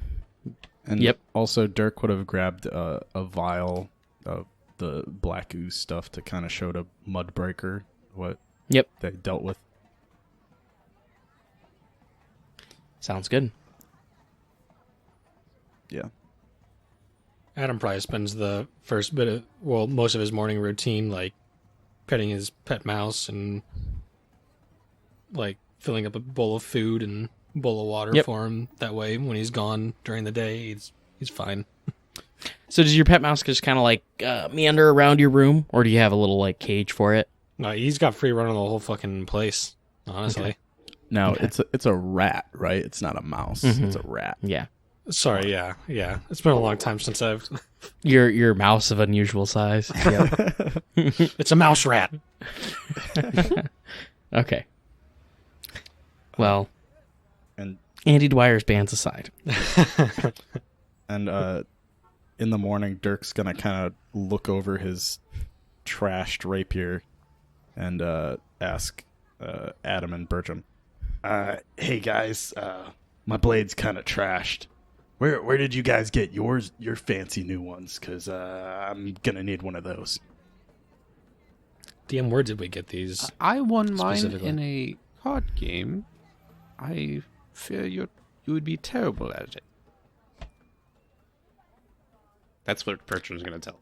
And also, Dirk would have grabbed a vial of the black ooze stuff to kind of show to Mudbreaker what they dealt with. Sounds good. Yeah. Adam probably spends the first most of his morning routine, like, petting his pet mouse and, like, filling up a bowl of food and a bowl of water for him. That way, when he's gone during the day, he's fine. So does your pet mouse just kind of, like, meander around your room, or do you have a little, like, cage for it? No, he's got free run on the whole fucking place, honestly. Okay. Now, it's a rat, right? It's not a mouse. Mm-hmm. It's a rat. Yeah. Sorry, yeah. It's been a long time since I've... Your mouse of unusual size. Yep. It's a mouse rat. Okay. Well, and Andy Dwyer's bands aside. And in the morning, Dirk's going to kind of look over his trashed rapier and ask Adam and Bertram, Hey guys, my blade's kind of trashed. Where did you guys get your fancy new ones? Because I'm gonna need one of those. DM, where did we get these? I won mine in a card game. I fear you would be terrible at it. That's what Bertram's gonna tell.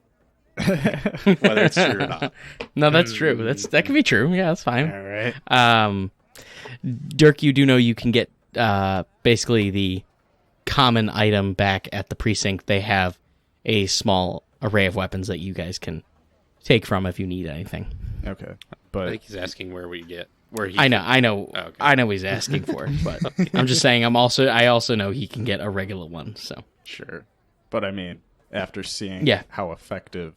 Whether it's true or not. No, that's true. That could be true. Yeah, that's fine. All right. Dirk, you do know you can get basically the common item back at the precinct. They have a small array of weapons that you guys can take from if you need anything. okay. I But think he's asking where he. I know. Oh, okay. I know he's asking for it, but I'm just saying. I also know he can get a regular one. So sure. But I mean, after seeing how effective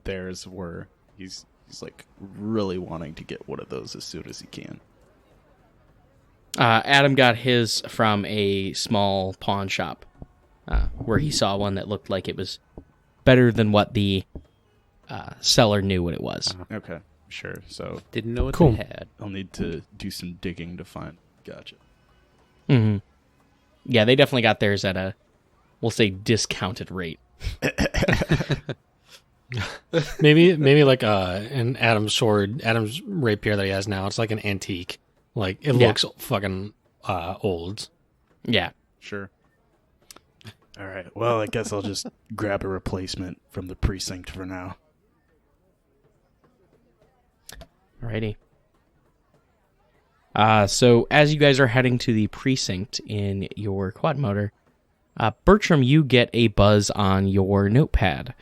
theirs were, he's like really wanting to get one of those as soon as he can. Adam got his from a small pawn shop where he saw one that looked like it was better than what the seller knew what it was. Okay, sure. So Didn't know what Cool. they had. I'll need to do some digging to find. Gotcha. Mm-hmm. Yeah, they definitely got theirs at a, we'll say, discounted rate. Maybe like an Adam's sword, Adam's rapier that he has now. It's like an antique. Like it looks fucking old. Yeah. Sure. All right. Well, I guess I'll just grab a replacement from the precinct for now. Alrighty. So as you guys are heading to the precinct in your quad motor, Bertram, you get a buzz on your notepad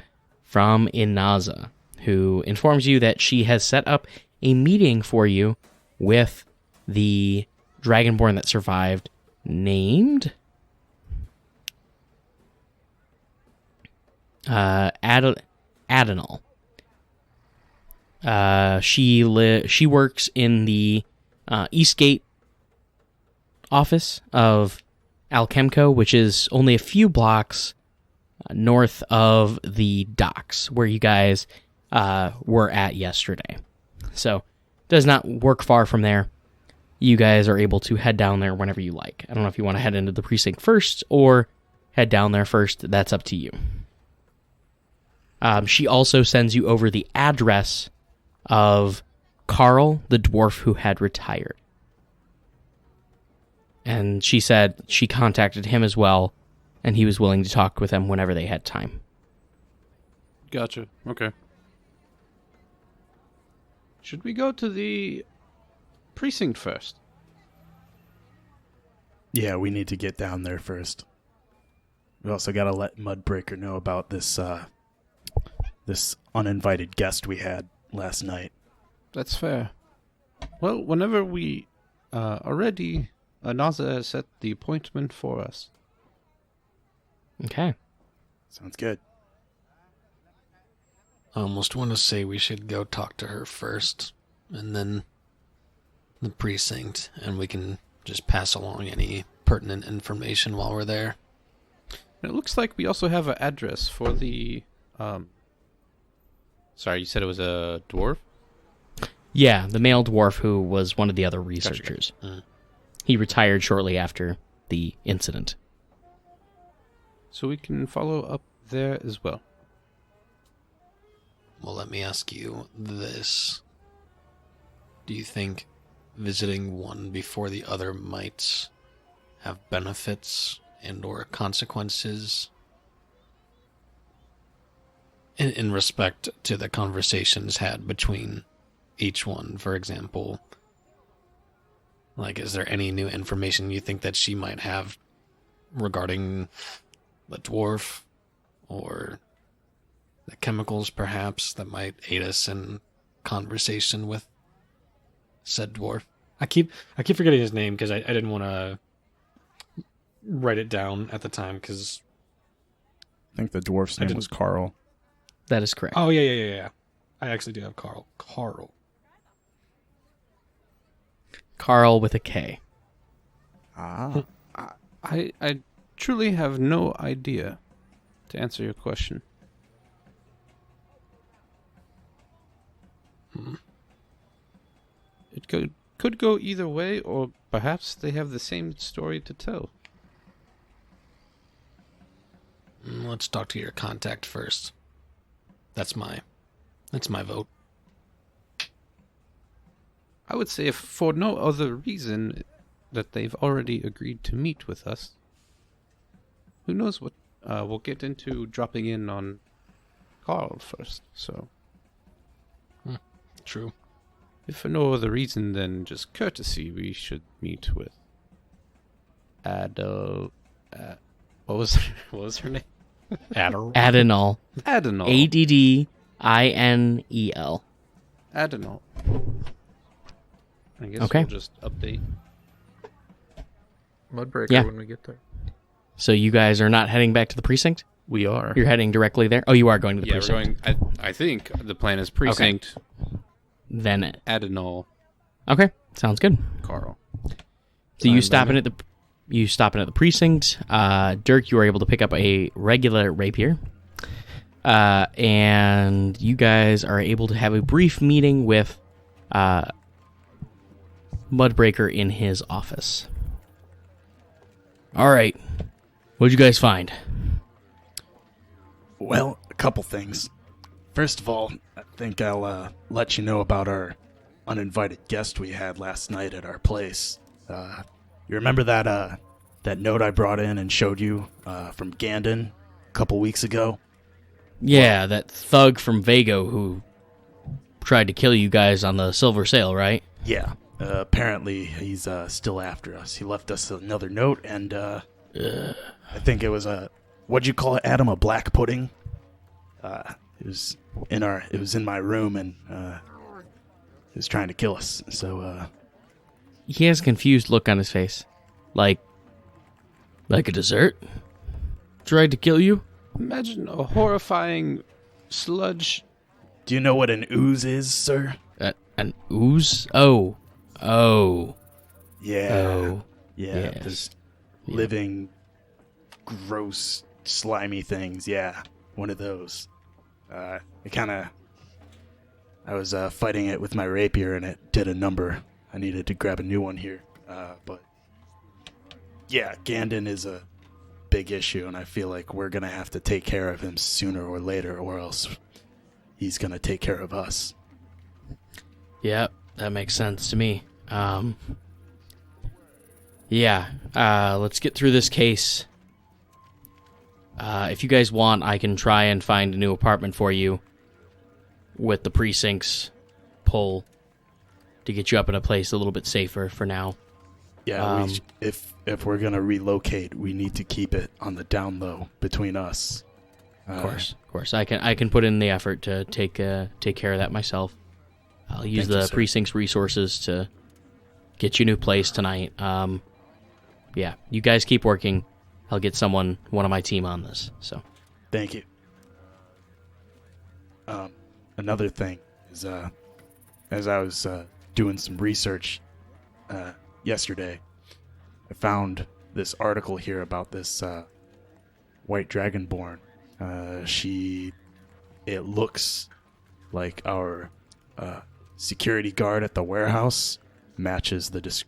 from Inaza, who informs you that she has set up a meeting for you with the Dragonborn that survived, named Adenal. She works in the Eastgate office of Alchemical, which is only a few blocks north of the docks where you guys were at yesterday. So, does not work far from there. You guys are able to head down there whenever you like. I don't know if you want to head into the precinct first or head down there first. That's up to you. She also sends you over the address of Carl, the dwarf who had retired. And she said she contacted him as well, and he was willing to talk with them whenever they had time. Gotcha. Okay. Should we go to the precinct first? Yeah, we need to get down there first. We also got to let Mudbreaker know about this this uninvited guest we had last night. That's fair. Well, whenever we are ready, Naza has set the appointment for us. Okay. Sounds good. I almost want to say we should go talk to her first, and then the precinct, and we can just pass along any pertinent information while we're there. And it looks like we also have an address for the... Sorry, you said it was a dwarf? Yeah, the male dwarf who was one of the other researchers. Gotcha. He retired shortly after the incident. So we can follow up there as well. Well, let me ask you this. Do you think visiting one before the other might have benefits and or consequences in respect to the conversations had between each one? For example, like, is there any new information you think that she might have regarding the dwarf or the chemicals, perhaps, that might aid us in conversation with said dwarf? I keep forgetting his name because I didn't want to write it down at the time because I think the dwarf's name was Carl. That is correct. Oh, yeah. I actually do have Carl. Carl with a K. Ah. I truly have no idea to answer your question. It could go either way, or perhaps they have the same story to tell. Let's talk to your contact first. That's my vote. I would say if for no other reason that they've already agreed to meet with us. Who knows what we'll get into dropping in on Carl first, so. True. If for no other reason than just courtesy, we should meet with what was her name? Adenal. Adenal. Addinel. Adenal. I guess Okay. we'll just update. Mudbreaker when we get there. So you guys are not heading back to the precinct? We are. You're heading directly there? Oh, you are going to the Yeah, we're precinct. going. I think the plan is precinct. Then Adenal. okay, sounds good. Carl. So you Fine, stopping at the precinct. Dirk, you were able to pick up a regular rapier. And you guys are able to have a brief meeting with Mudbreaker in his office. All right. What'd you guys find? Well, a couple things. First of all, I think I'll let you know about our uninvited guest we had last night at our place. You remember that note I brought in and showed you from Gandon a couple weeks ago? Yeah, that thug from Vago who tried to kill you guys on the Silver Sail, right? Yeah. Apparently, he's still after us. He left us another note, and I think it was what'd you call it, Adam? A black pudding? It was in my room, and he was trying to kill us. So He has a confused look on his face. Like a dessert? Tried to kill you? Imagine a horrifying sludge. do you know what an ooze is, sir? An ooze? Oh. Yeah. Oh. Yeah. Yes. This living, gross, slimy things. Yeah. One of those. I was fighting it with my rapier, and it did a number. I needed to grab a new one here. But yeah, Gandon is a big issue, and I feel like we're going to have to take care of him sooner or later, or else he's going to take care of us. Yeah, that makes sense to me. Let's get through this case. If you guys want, I can try and find a new apartment for you with the Precinct's pull to get you up in a place a little bit safer for now. Yeah, if we're going to relocate, we need to keep it on the down low between us. Of course. I can put in the effort to take care of that myself. I'll use the Precinct's resources to get you a new place tonight. You guys keep working. I'll get one of my team on this. So, thank you. Another thing is, as I was doing some research yesterday, I found this article here about this white Dragonborn. It looks like our security guard at the warehouse matches this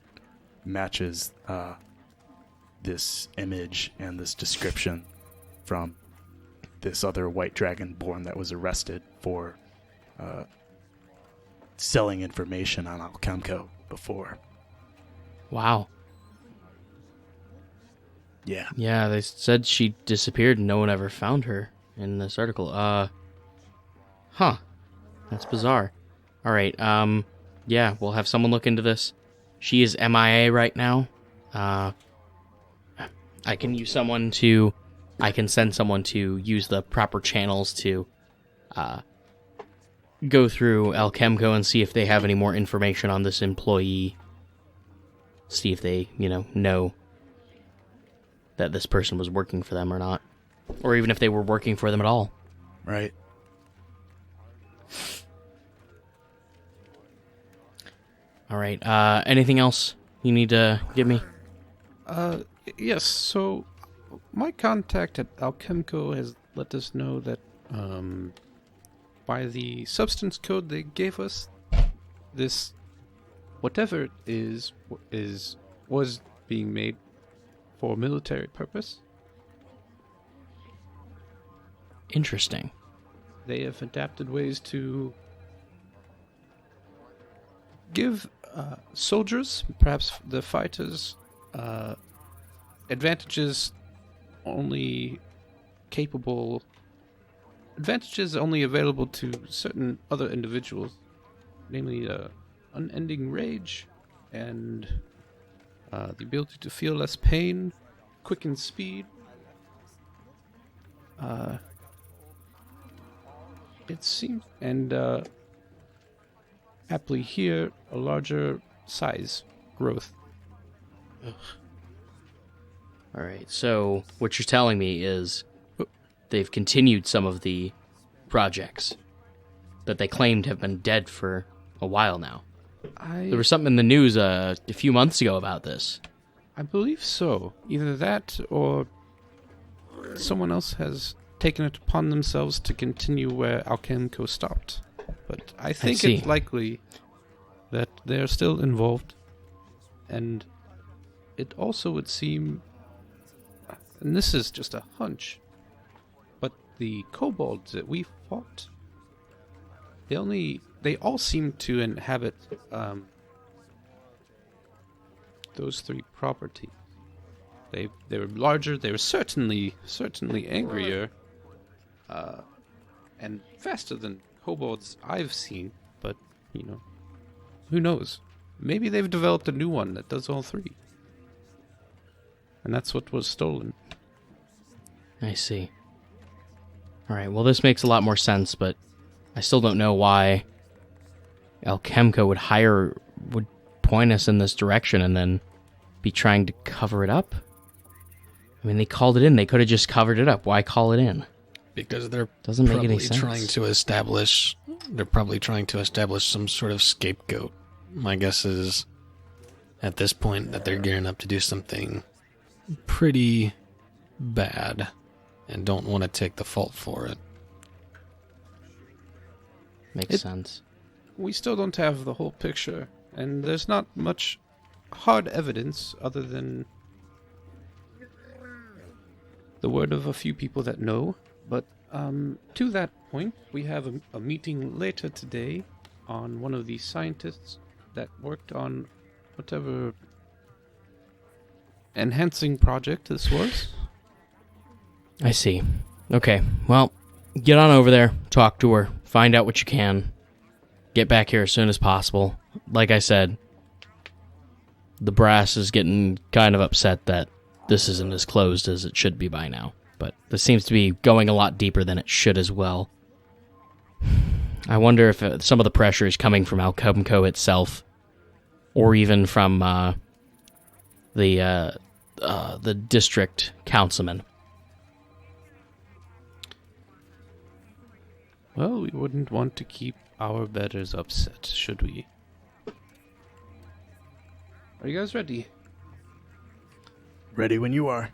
image and this description from this other white Dragonborn that was arrested for selling information on Alchemical before. wow. Yeah. Yeah, they said she disappeared and no one ever found her in this article. That's bizarre. All right, we'll have someone look into this. She is MIA right now. I can send someone to use the proper channels to go through Alchemical and see if they have any more information on this employee. See if they, know that this person was working for them or not. Or even if they were working for them at all. Right. All right, anything else you need to give me? Yes, so my contact at Alchemical has let us know that by the substance code they gave us, this whatever it is was being made for military purpose. Interesting. They have adapted ways to give soldiers, perhaps the fighters, advantages only available to certain other individuals, namely unending rage and the ability to feel less pain, quicken speed. It seems, and happily here, a larger size growth. All right, so what you're telling me is they've continued some of the projects that they claimed have been dead for a while now. There was something in the news a few months ago about this. I believe so. Either that or someone else has taken it upon themselves to continue where Alchemical stopped. But I think it's likely that they're still involved. And it also would seem and this is just a hunch, but the kobolds that we fought, they all seem to inhabit those 3 properties. They were larger. They were certainly angrier, and faster than kobolds I've seen. But who knows? Maybe they've developed a new one that does all 3, and that's what was stolen. I see. All right. Well, this makes a lot more sense, but I still don't know why Alchemical would point us in this direction and then be trying to cover it up. I mean, they called it in. They could have just covered it up. Why call it in? Because they're Doesn't make any probably sense. they're probably trying to establish some sort of scapegoat. My guess is, at this point, that they're gearing up to do something pretty bad and don't want to take the fault for it. Makes sense. We still don't have the whole picture, and there's not much hard evidence other than the word of a few people that know. But to that point, we have a meeting later today on one of the scientists that worked on whatever enhancing project this was. I see. Okay. Well, get on over there, talk to her, find out what you can. Get back here as soon as possible. Like I said, the brass is getting kind of upset that this isn't as closed as it should be by now. But this seems to be going a lot deeper than it should as well. I wonder if some of the pressure is coming from Alchemical itself, or even from the district councilman. Well, we wouldn't want to keep our betters upset, should we? Are you guys ready? Ready when you are.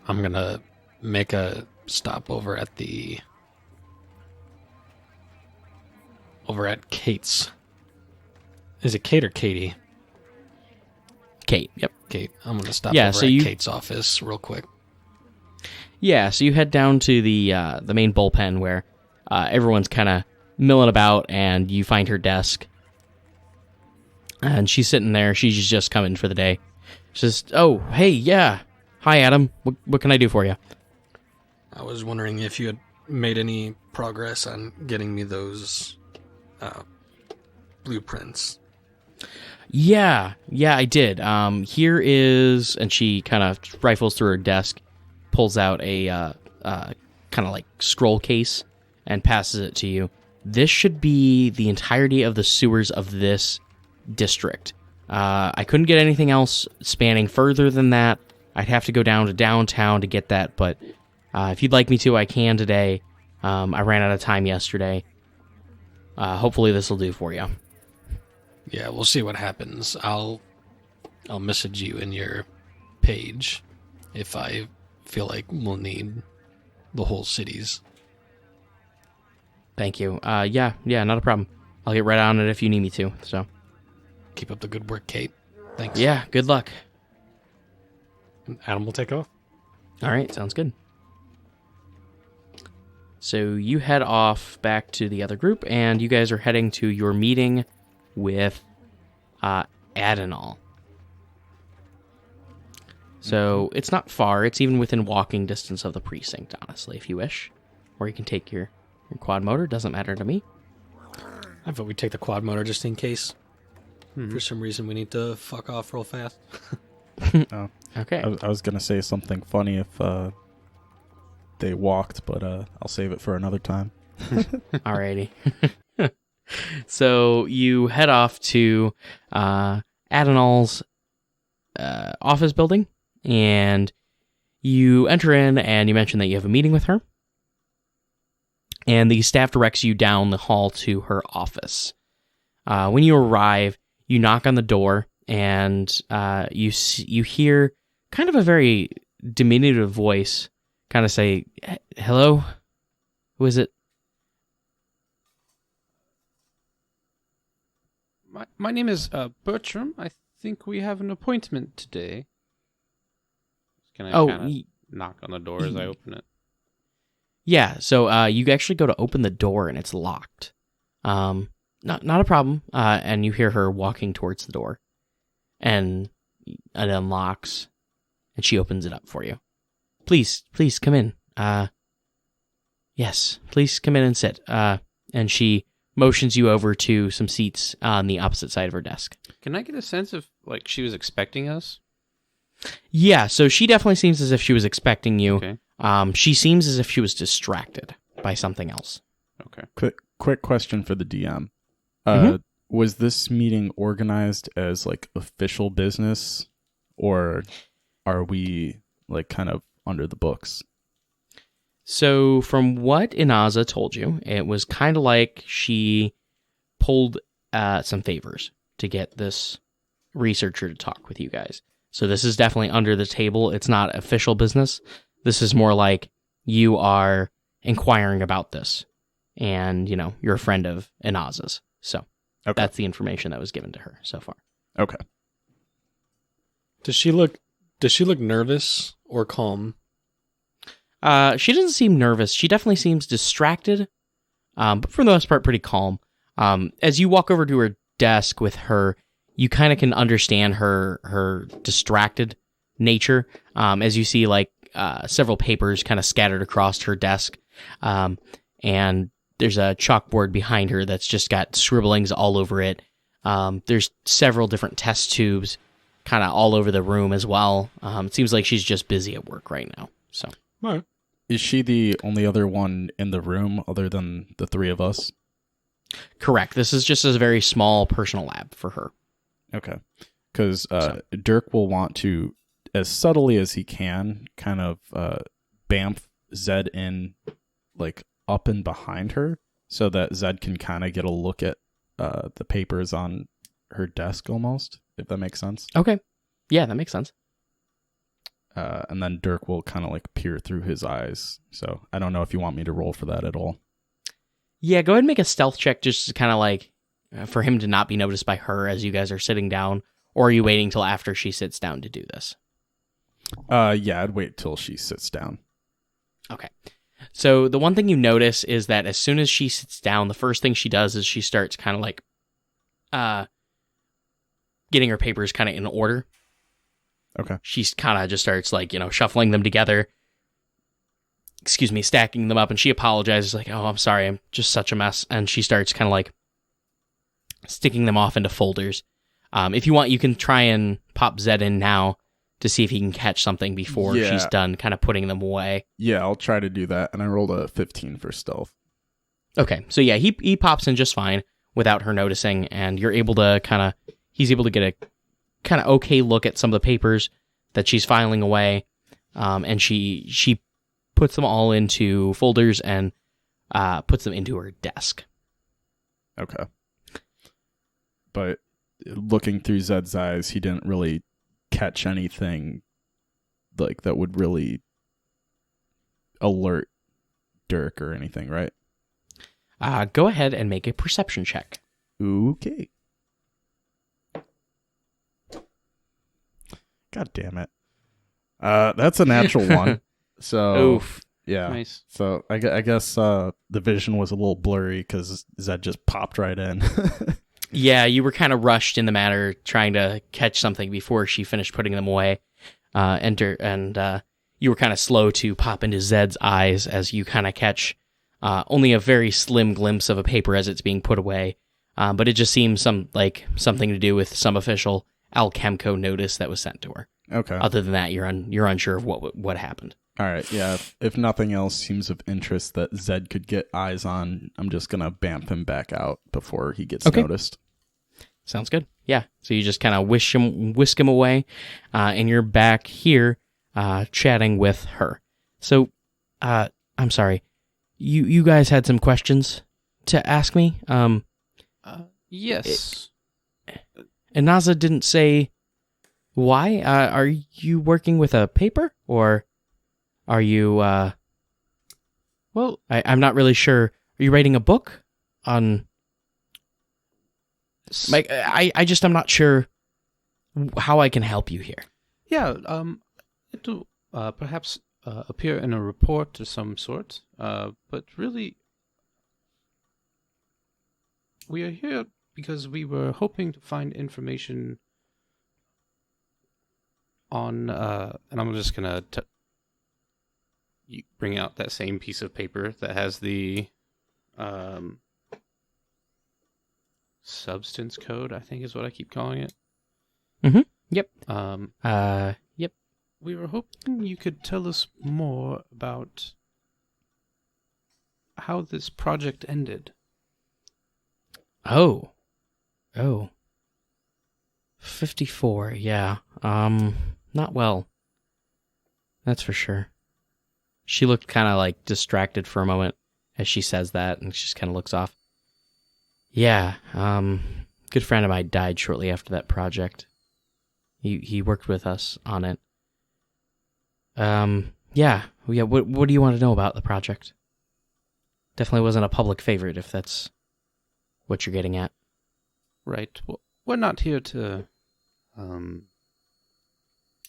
I'm going to make a stop over at Kate's. Is it Kate or Katie? Kate, yep. Kate. I'm going to stop over at Kate's office real quick. Yeah, so you head down to the main bullpen where everyone's kind of milling about, and you find her desk. And she's sitting there. She's just come in for the day. She says, "Oh, hey, yeah. Hi, Adam. What can I do for you?" I was wondering if you had made any progress on getting me those blueprints. Yeah, I did. Here is, and she kind of rifles through her desk, pulls out a kind of like scroll case, and passes it to you. This should be the entirety of the sewers of this district. I couldn't get anything else spanning further than that. I'd have to go down to downtown to get that, but if you'd like me to, I can today. I ran out of time yesterday. Hopefully this will do for you. Yeah, we'll see what happens. I'll message you in your page if I feel like we'll need the whole cities. Thank you. Yeah, not a problem. I'll get right on it if you need me to, so. Keep up the good work, Kate. Thanks. Yeah, good luck. Adam will take off. All right, sounds good. So you head off back to the other group, and you guys are heading to your meeting with Adenal. So it's not far. It's even within walking distance of the precinct, honestly, if you wish. Or you can take your quad motor. Doesn't matter to me. I thought we'd take the quad motor just in case. For some reason, we need to fuck off real fast. Oh. Okay. I was going to say something funny if they walked, but I'll save it for another time. Alrighty. So you head off to Adenal's office building, and you enter in, and you mention that you have a meeting with her. And the staff directs you down the hall to her office. When you arrive, you knock on the door, and you hear kind of a very diminutive voice kind of say, "Hello? Who is it?" My name is Bertram. I think we have an appointment today. Can I knock on the door as I open it. Yeah, so you actually go to open the door and it's locked. Not a problem. And you hear her walking towards the door, and it unlocks, and she opens it up for you. Please come in. Yes, please come in and sit. And she motions you over to some seats on the opposite side of her desk. Can I get a sense of, like, she was expecting us? Yeah, so she definitely seems as if she was expecting you. Okay. She seems as if she was distracted by something else. Okay. Quick question for the DM. Mhm. Was this meeting organized as like official business, or are we like kind of under the books? So from what Inaza told you, it was kind of like she pulled some favors to get this researcher to talk with you guys. So this is definitely under the table. It's not official business. This is more like you are inquiring about this, and you're a friend of Inaza's. So that's the information that was given to her so far. Okay. Does she look nervous or calm? She doesn't seem nervous. She definitely seems distracted, but for the most part, pretty calm. As you walk over to her desk with her, you kind of can understand her distracted nature. As you see, like several papers kind of scattered across her desk, and there's a chalkboard behind her that's just got scribblings all over it. There's several different test tubes kind of all over the room as well. It seems like she's just busy at work right now. So. All right. Is she the only other one in the room other than the three of us? Correct. This is just a very small personal lab for her. Okay. Because Dirk will want to, as subtly as he can, kind of bamf Zed in, like, up and behind her, so that Zed can kind of get a look at the papers on her desk almost, if that makes sense. Okay. Yeah, that makes sense. And then Dirk will kind of like peer through his eyes. So I don't know if you want me to roll for that at all. Yeah, go ahead and make a stealth check just to kind of like for him to not be noticed by her as you guys are sitting down. Or are you waiting till after she sits down to do this? Yeah, I'd wait till she sits down. Okay. So the one thing you notice is that as soon as she sits down, the first thing she does is she starts kind of like getting her papers kind of in order. Okay. She's kind of just starts like, shuffling them together. Stacking them up. And she apologizes like, oh, I'm sorry. I'm just such a mess. And she starts kind of like sticking them off into folders. If you want, you can try and pop Zed in now to see if he can catch something before she's done kind of putting them away. Yeah, I'll try to do that. And I rolled a 15 for stealth. Okay. So yeah, he pops in just fine without her noticing. And you're able to he's able to get a kind of okay look at some of the papers that she's filing away, and she puts them all into folders and puts them into her desk. Okay. But looking through Zed's eyes, he didn't really catch anything like that would really alert Dirk or anything, right? Go ahead and make a perception check. Okay. God damn it. That's a natural one. So, Oof. yeah. Nice. So I guess the vision was a little blurry because Zed just popped right in. Yeah, you were kind of rushed in the matter trying to catch something before she finished putting them away. And you were kind of slow to pop into Zed's eyes as you kind of catch only a very slim glimpse of a paper as it's being put away. But it just seems something to do with some official Alchemical notice that was sent to her. Okay. Other than that, you're unsure of what happened. All right. Yeah. If nothing else seems of interest that Zed could get eyes on, I'm just going to bamf him back out before he gets noticed. Sounds good. Yeah. So you just kind of whisk him away, and you're back here chatting with her. So, I'm sorry. You guys had some questions to ask me? Yes. And Naza didn't say why. Are you working with a paper, or are you? Well, I'm not really sure. Are you writing a book on? Like, I'm not sure how I can help you here. Yeah. Perhaps appear in a report of some sort, but really, we are here because we were hoping to find information on, and I'm just going to bring out that same piece of paper that has the substance code, I think is what I keep calling it. Mm-hmm. Yep. Yep. We were hoping you could tell us more about how this project ended. Oh. 54, yeah. Not well. That's for sure. She looked kind of like distracted for a moment as she says that, and she just kind of looks off. Yeah, good friend of mine died shortly after that project. He worked with us on it. Yeah, what do you want to know about the project? Definitely wasn't a public favorite, if that's what you're getting at. Right. Well, we're not here to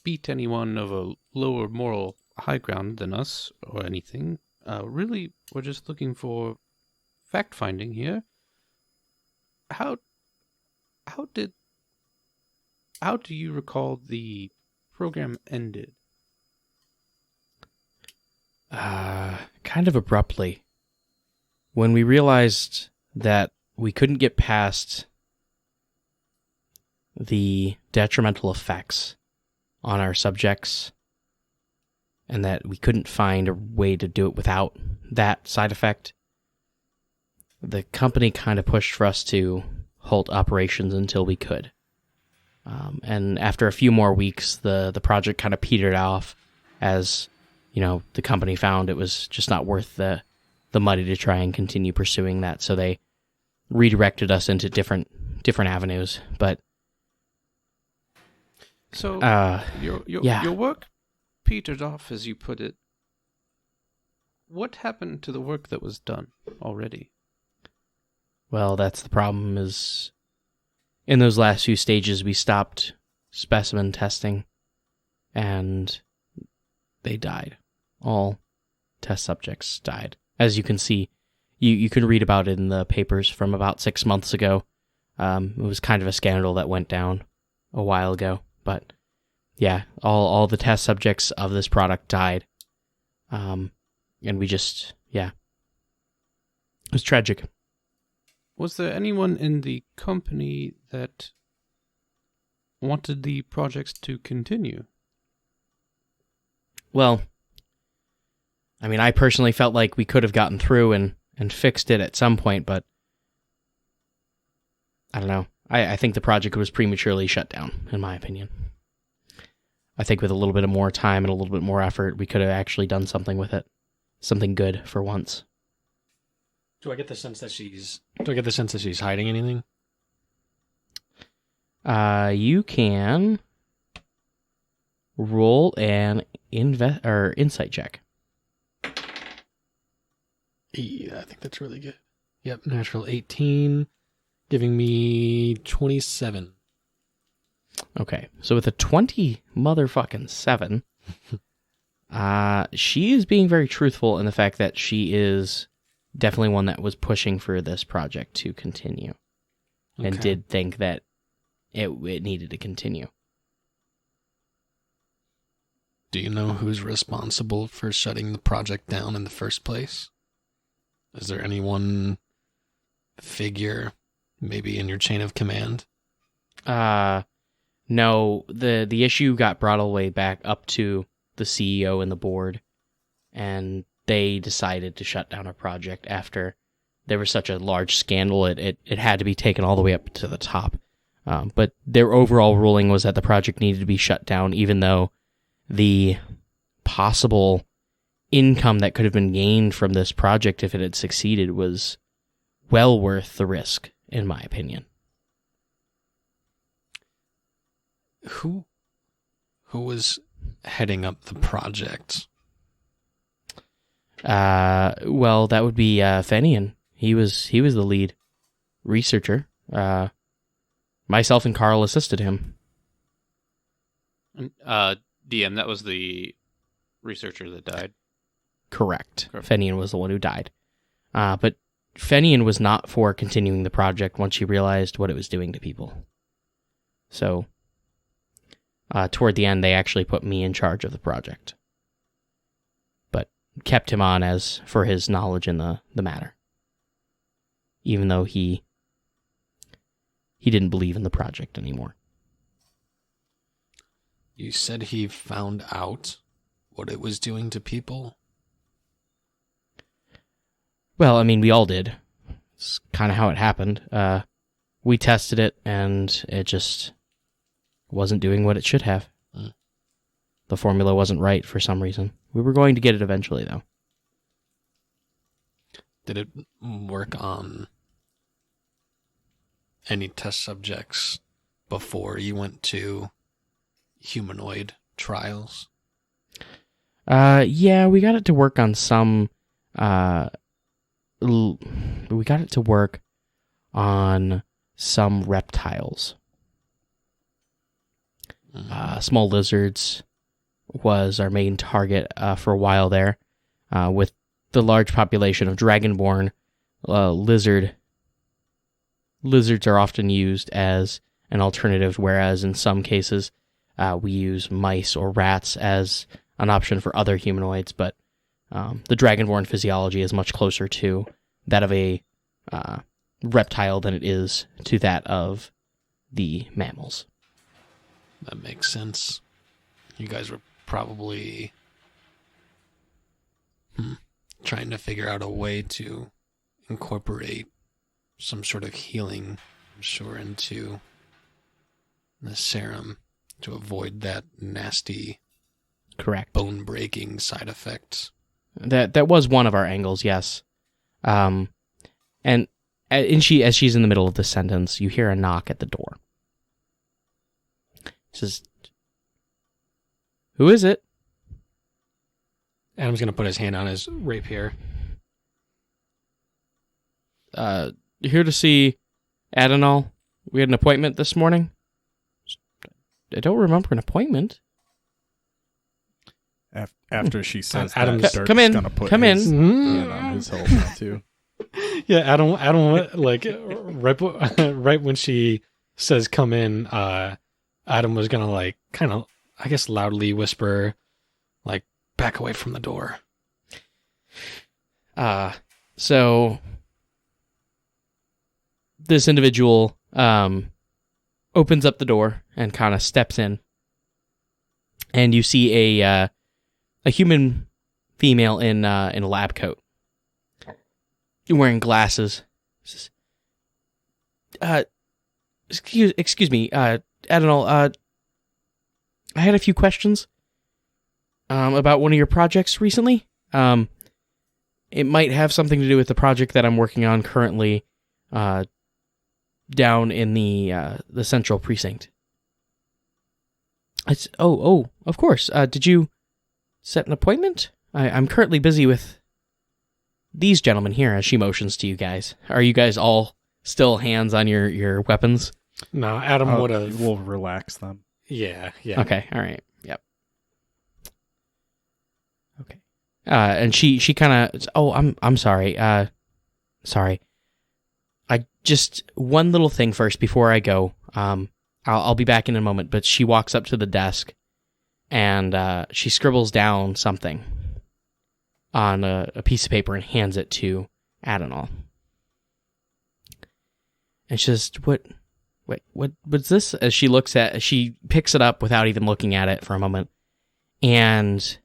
beat anyone of a lower moral high ground than us or anything. Really, we're just looking for fact-finding here. How do you recall the program ended? Kind of abruptly. When we realized that we couldn't get past the detrimental effects on our subjects, and that we couldn't find a way to do it without that side effect, the company kind of pushed for us to halt operations until we could. And after a few more weeks, the project kind of petered off as, the company found it was just not worth the money to try and continue pursuing that. So they redirected us into different avenues. But so yeah. Your work petered off, as you put it. What happened to the work that was done already? Well, that's the problem, is in those last few stages we stopped specimen testing, and they died. All test subjects died. As you can see, you can read about it in the papers from about 6 months ago. It was kind of a scandal that went down a while ago, but yeah, all the test subjects of this product died. And we just, it was tragic. Was there anyone in the company that wanted the projects to continue? Well, I mean, I personally felt like we could have gotten through and fixed it at some point, but I don't know. I think the project was prematurely shut down, in my opinion. I think with a little bit of more time and a little bit more effort, we could have actually done something with it. Something good for once. Do I get the sense that she's hiding anything? You can roll an insight check. Yeah, I think that's really good. Yep, natural 18, giving me 27. Okay, so with a 7, she is being very truthful in the fact that she is definitely one that was pushing for this project to continue, and did think that it needed to continue. Do you know who's responsible for shutting the project down in the first place? Is there any one figure, maybe in your chain of command? No, the issue got brought all the way back up to the CEO and the board, and they decided to shut down a project after there was such a large scandal. It had to be taken all the way up to the top. But their overall ruling was that the project needed to be shut down, even though the possible income that could have been gained from this project if it had succeeded was well worth the risk, in my opinion. Who was heading up the project? Well, that would be Fenian. He was the lead researcher. Myself and Carl assisted him. DM, that was the researcher that died. Correct. Okay. Fenian was the one who died. But Fenian was not for continuing the project once she realized what it was doing to people. So, toward the end, they actually put me in charge of the project. But kept him on as for his knowledge in the matter. Even though he didn't believe in the project anymore. You said he found out what it was doing to people? Well, I mean, we all did. It's kind of how it happened. We tested it, and it just wasn't doing what it should have. The formula wasn't right for some reason. We were going to get it eventually, though. Did it work on any test subjects before you went to humanoid trials? Yeah, we got it to work on some... we got it to work on some reptiles. Small lizards was our main target for a while there. With the large population of Dragonborn, lizards are often used as an alternative, whereas in some cases we use mice or rats as an option for other humanoids, but the Dragonborn physiology is much closer to that of a reptile than it is to that of the mammals. That makes sense. You guys were probably trying to figure out a way to incorporate some sort of healing, I'm sure, into the serum to avoid that nasty, Correct. bone-breaking side effects. That was one of our angles, yes. And as she's in the middle of the sentence, you hear a knock at the door. It says, "Who is it?" Adam's going to put his hand on his rapier. Here to see Adenal. We had an appointment this morning. I don't remember an appointment. After she says Adam, that, Dirk's come in. gonna put Come his in. hand on his help now too. Yeah, Adam, like right when she says "come in," Adam was gonna like kind of, I guess, loudly whisper, like, "Back away from the door." So this individual opens up the door and kind of steps in, and you see a human female in a lab coat, wearing glasses. Excuse me, Adenal. I had a few questions about one of your projects recently. It might have something to do with the project that I'm working on currently, down in the central precinct. Of course. Did you set an appointment? I'm currently busy with these gentlemen here, as she motions to you guys. Are you guys all still hands on your weapons? No, Adam would have. We'll relax them. Yeah. Okay, all right, yep. Okay. And she kind of, I'm sorry. Sorry. I just, one little thing first before I go. I'll be back in a moment, but she walks up to the desk and she scribbles down something on a piece of paper and hands it to Adenal. And she says, what's this? As she picks it up without even looking at it for a moment. And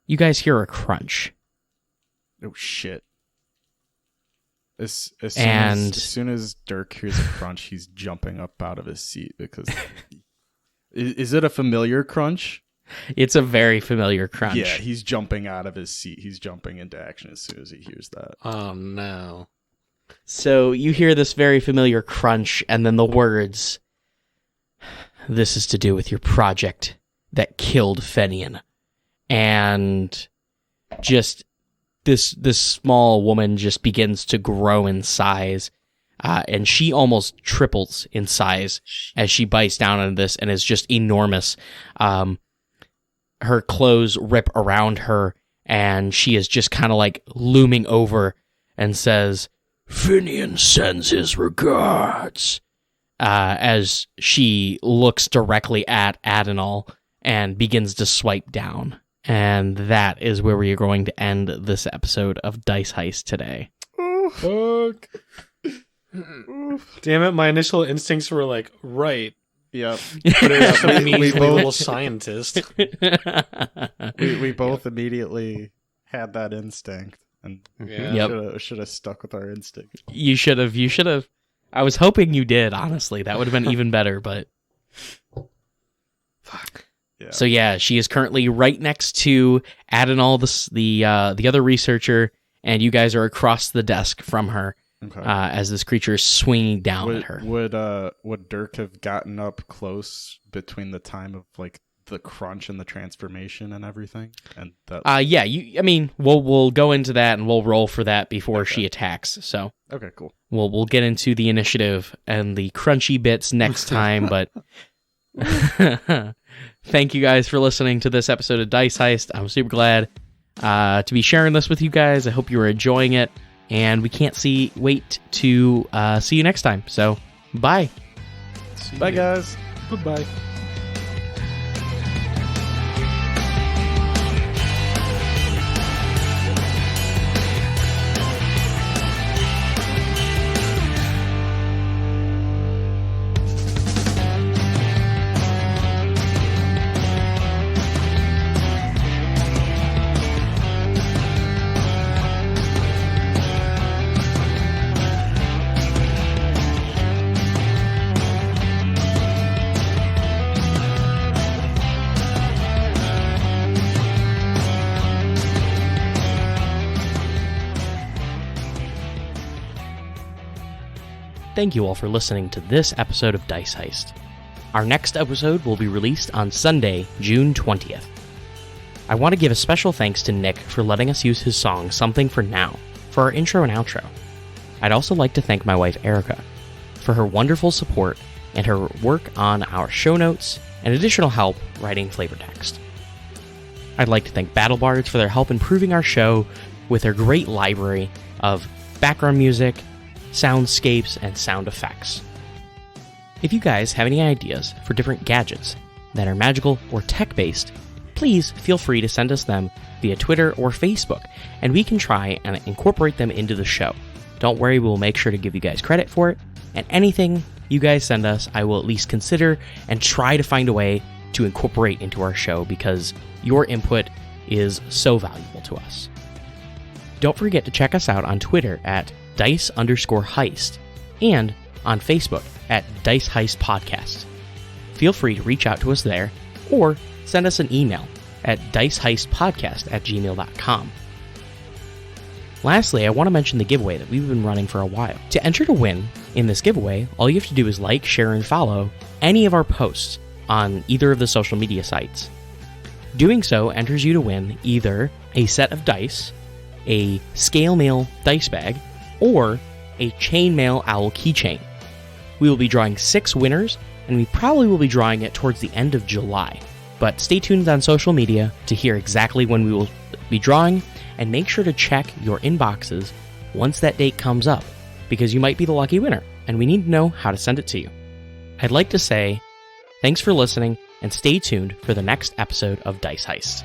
you guys hear a crunch. Oh shit. As soon as Dirk hears a crunch, he's jumping up out of his seat because... Is it a familiar crunch? It's a very familiar crunch. Yeah, he's jumping out of his seat. He's jumping into action as soon as he hears that. Oh, no. So you hear this very familiar crunch and then the words, "This is to do with your project that killed Fenian." And just... This small woman just begins to grow in size, and she almost triples in size as she bites down on this and is just enormous. her clothes rip around her, and she is just kind of like looming over and says, "Finian sends his regards," as she looks directly at Adenal and begins to swipe down. And that is where we are going to end this episode of Dice Heist today. Fuck. Damn it, my initial instincts were like, right. Yep. But it was some measly both- little scientist. We both immediately had that instinct, and Yeah. Yep. should have stuck with our instinct. You should have. I was hoping you did, honestly. That would have been even better, but... Fuck. Yeah. So yeah, she is currently right next to Adenal, the other researcher, and you guys are across the desk from her Okay. as this creature is swinging down at her. Would Dirk have gotten up close between the time of like the crunch and the transformation and everything? And that. Yeah, we'll go into that and we'll roll for that before she attacks. So Okay, cool. we'll get into the initiative and the crunchy bits next time, but thank you guys for listening to this episode of Dice Heist. I'm super glad to be sharing this with you guys. I hope you are enjoying it, and we can't wait to see you next time. So, bye. Bye, guys. Goodbye. Thank you all for listening to this episode of Dice Heist. Our next episode will be released on Sunday, June 20th. I want to give a special thanks to Nick for letting us use his song Something for Now for our intro and outro. I'd also like to thank my wife Erica for her wonderful support and her work on our show notes and additional help writing flavor text. I'd like to thank BattleBards for their help improving our show with their great library of background music, soundscapes, and sound effects. If you guys have any ideas for different gadgets that are magical or tech-based, please feel free to send us them via Twitter or Facebook, and we can try and incorporate them into the show. Don't worry, we'll make sure to give you guys credit for it, and anything you guys send us, I will at least consider and try to find a way to incorporate into our show, because your input is so valuable to us. Don't forget to check us out on Twitter at Dice_Heist and on Facebook at Dice Heist Podcast. Feel free to reach out to us there or send us an email at diceheistpodcast@gmail.com. Lastly, I want to mention the giveaway that we've been running for a while. To enter to win in this giveaway, all you have to do is like, share, and follow any of our posts on either of the social media sites. Doing so enters you to win either a set of dice, a scale mail dice bag, or a chainmail owl keychain. We will be drawing 6 winners, and we probably will be drawing it towards the end of July. But stay tuned on social media to hear exactly when we will be drawing, and make sure to check your inboxes once that date comes up, because you might be the lucky winner, and we need to know how to send it to you. I'd like to say thanks for listening, and stay tuned for the next episode of Dice Heist.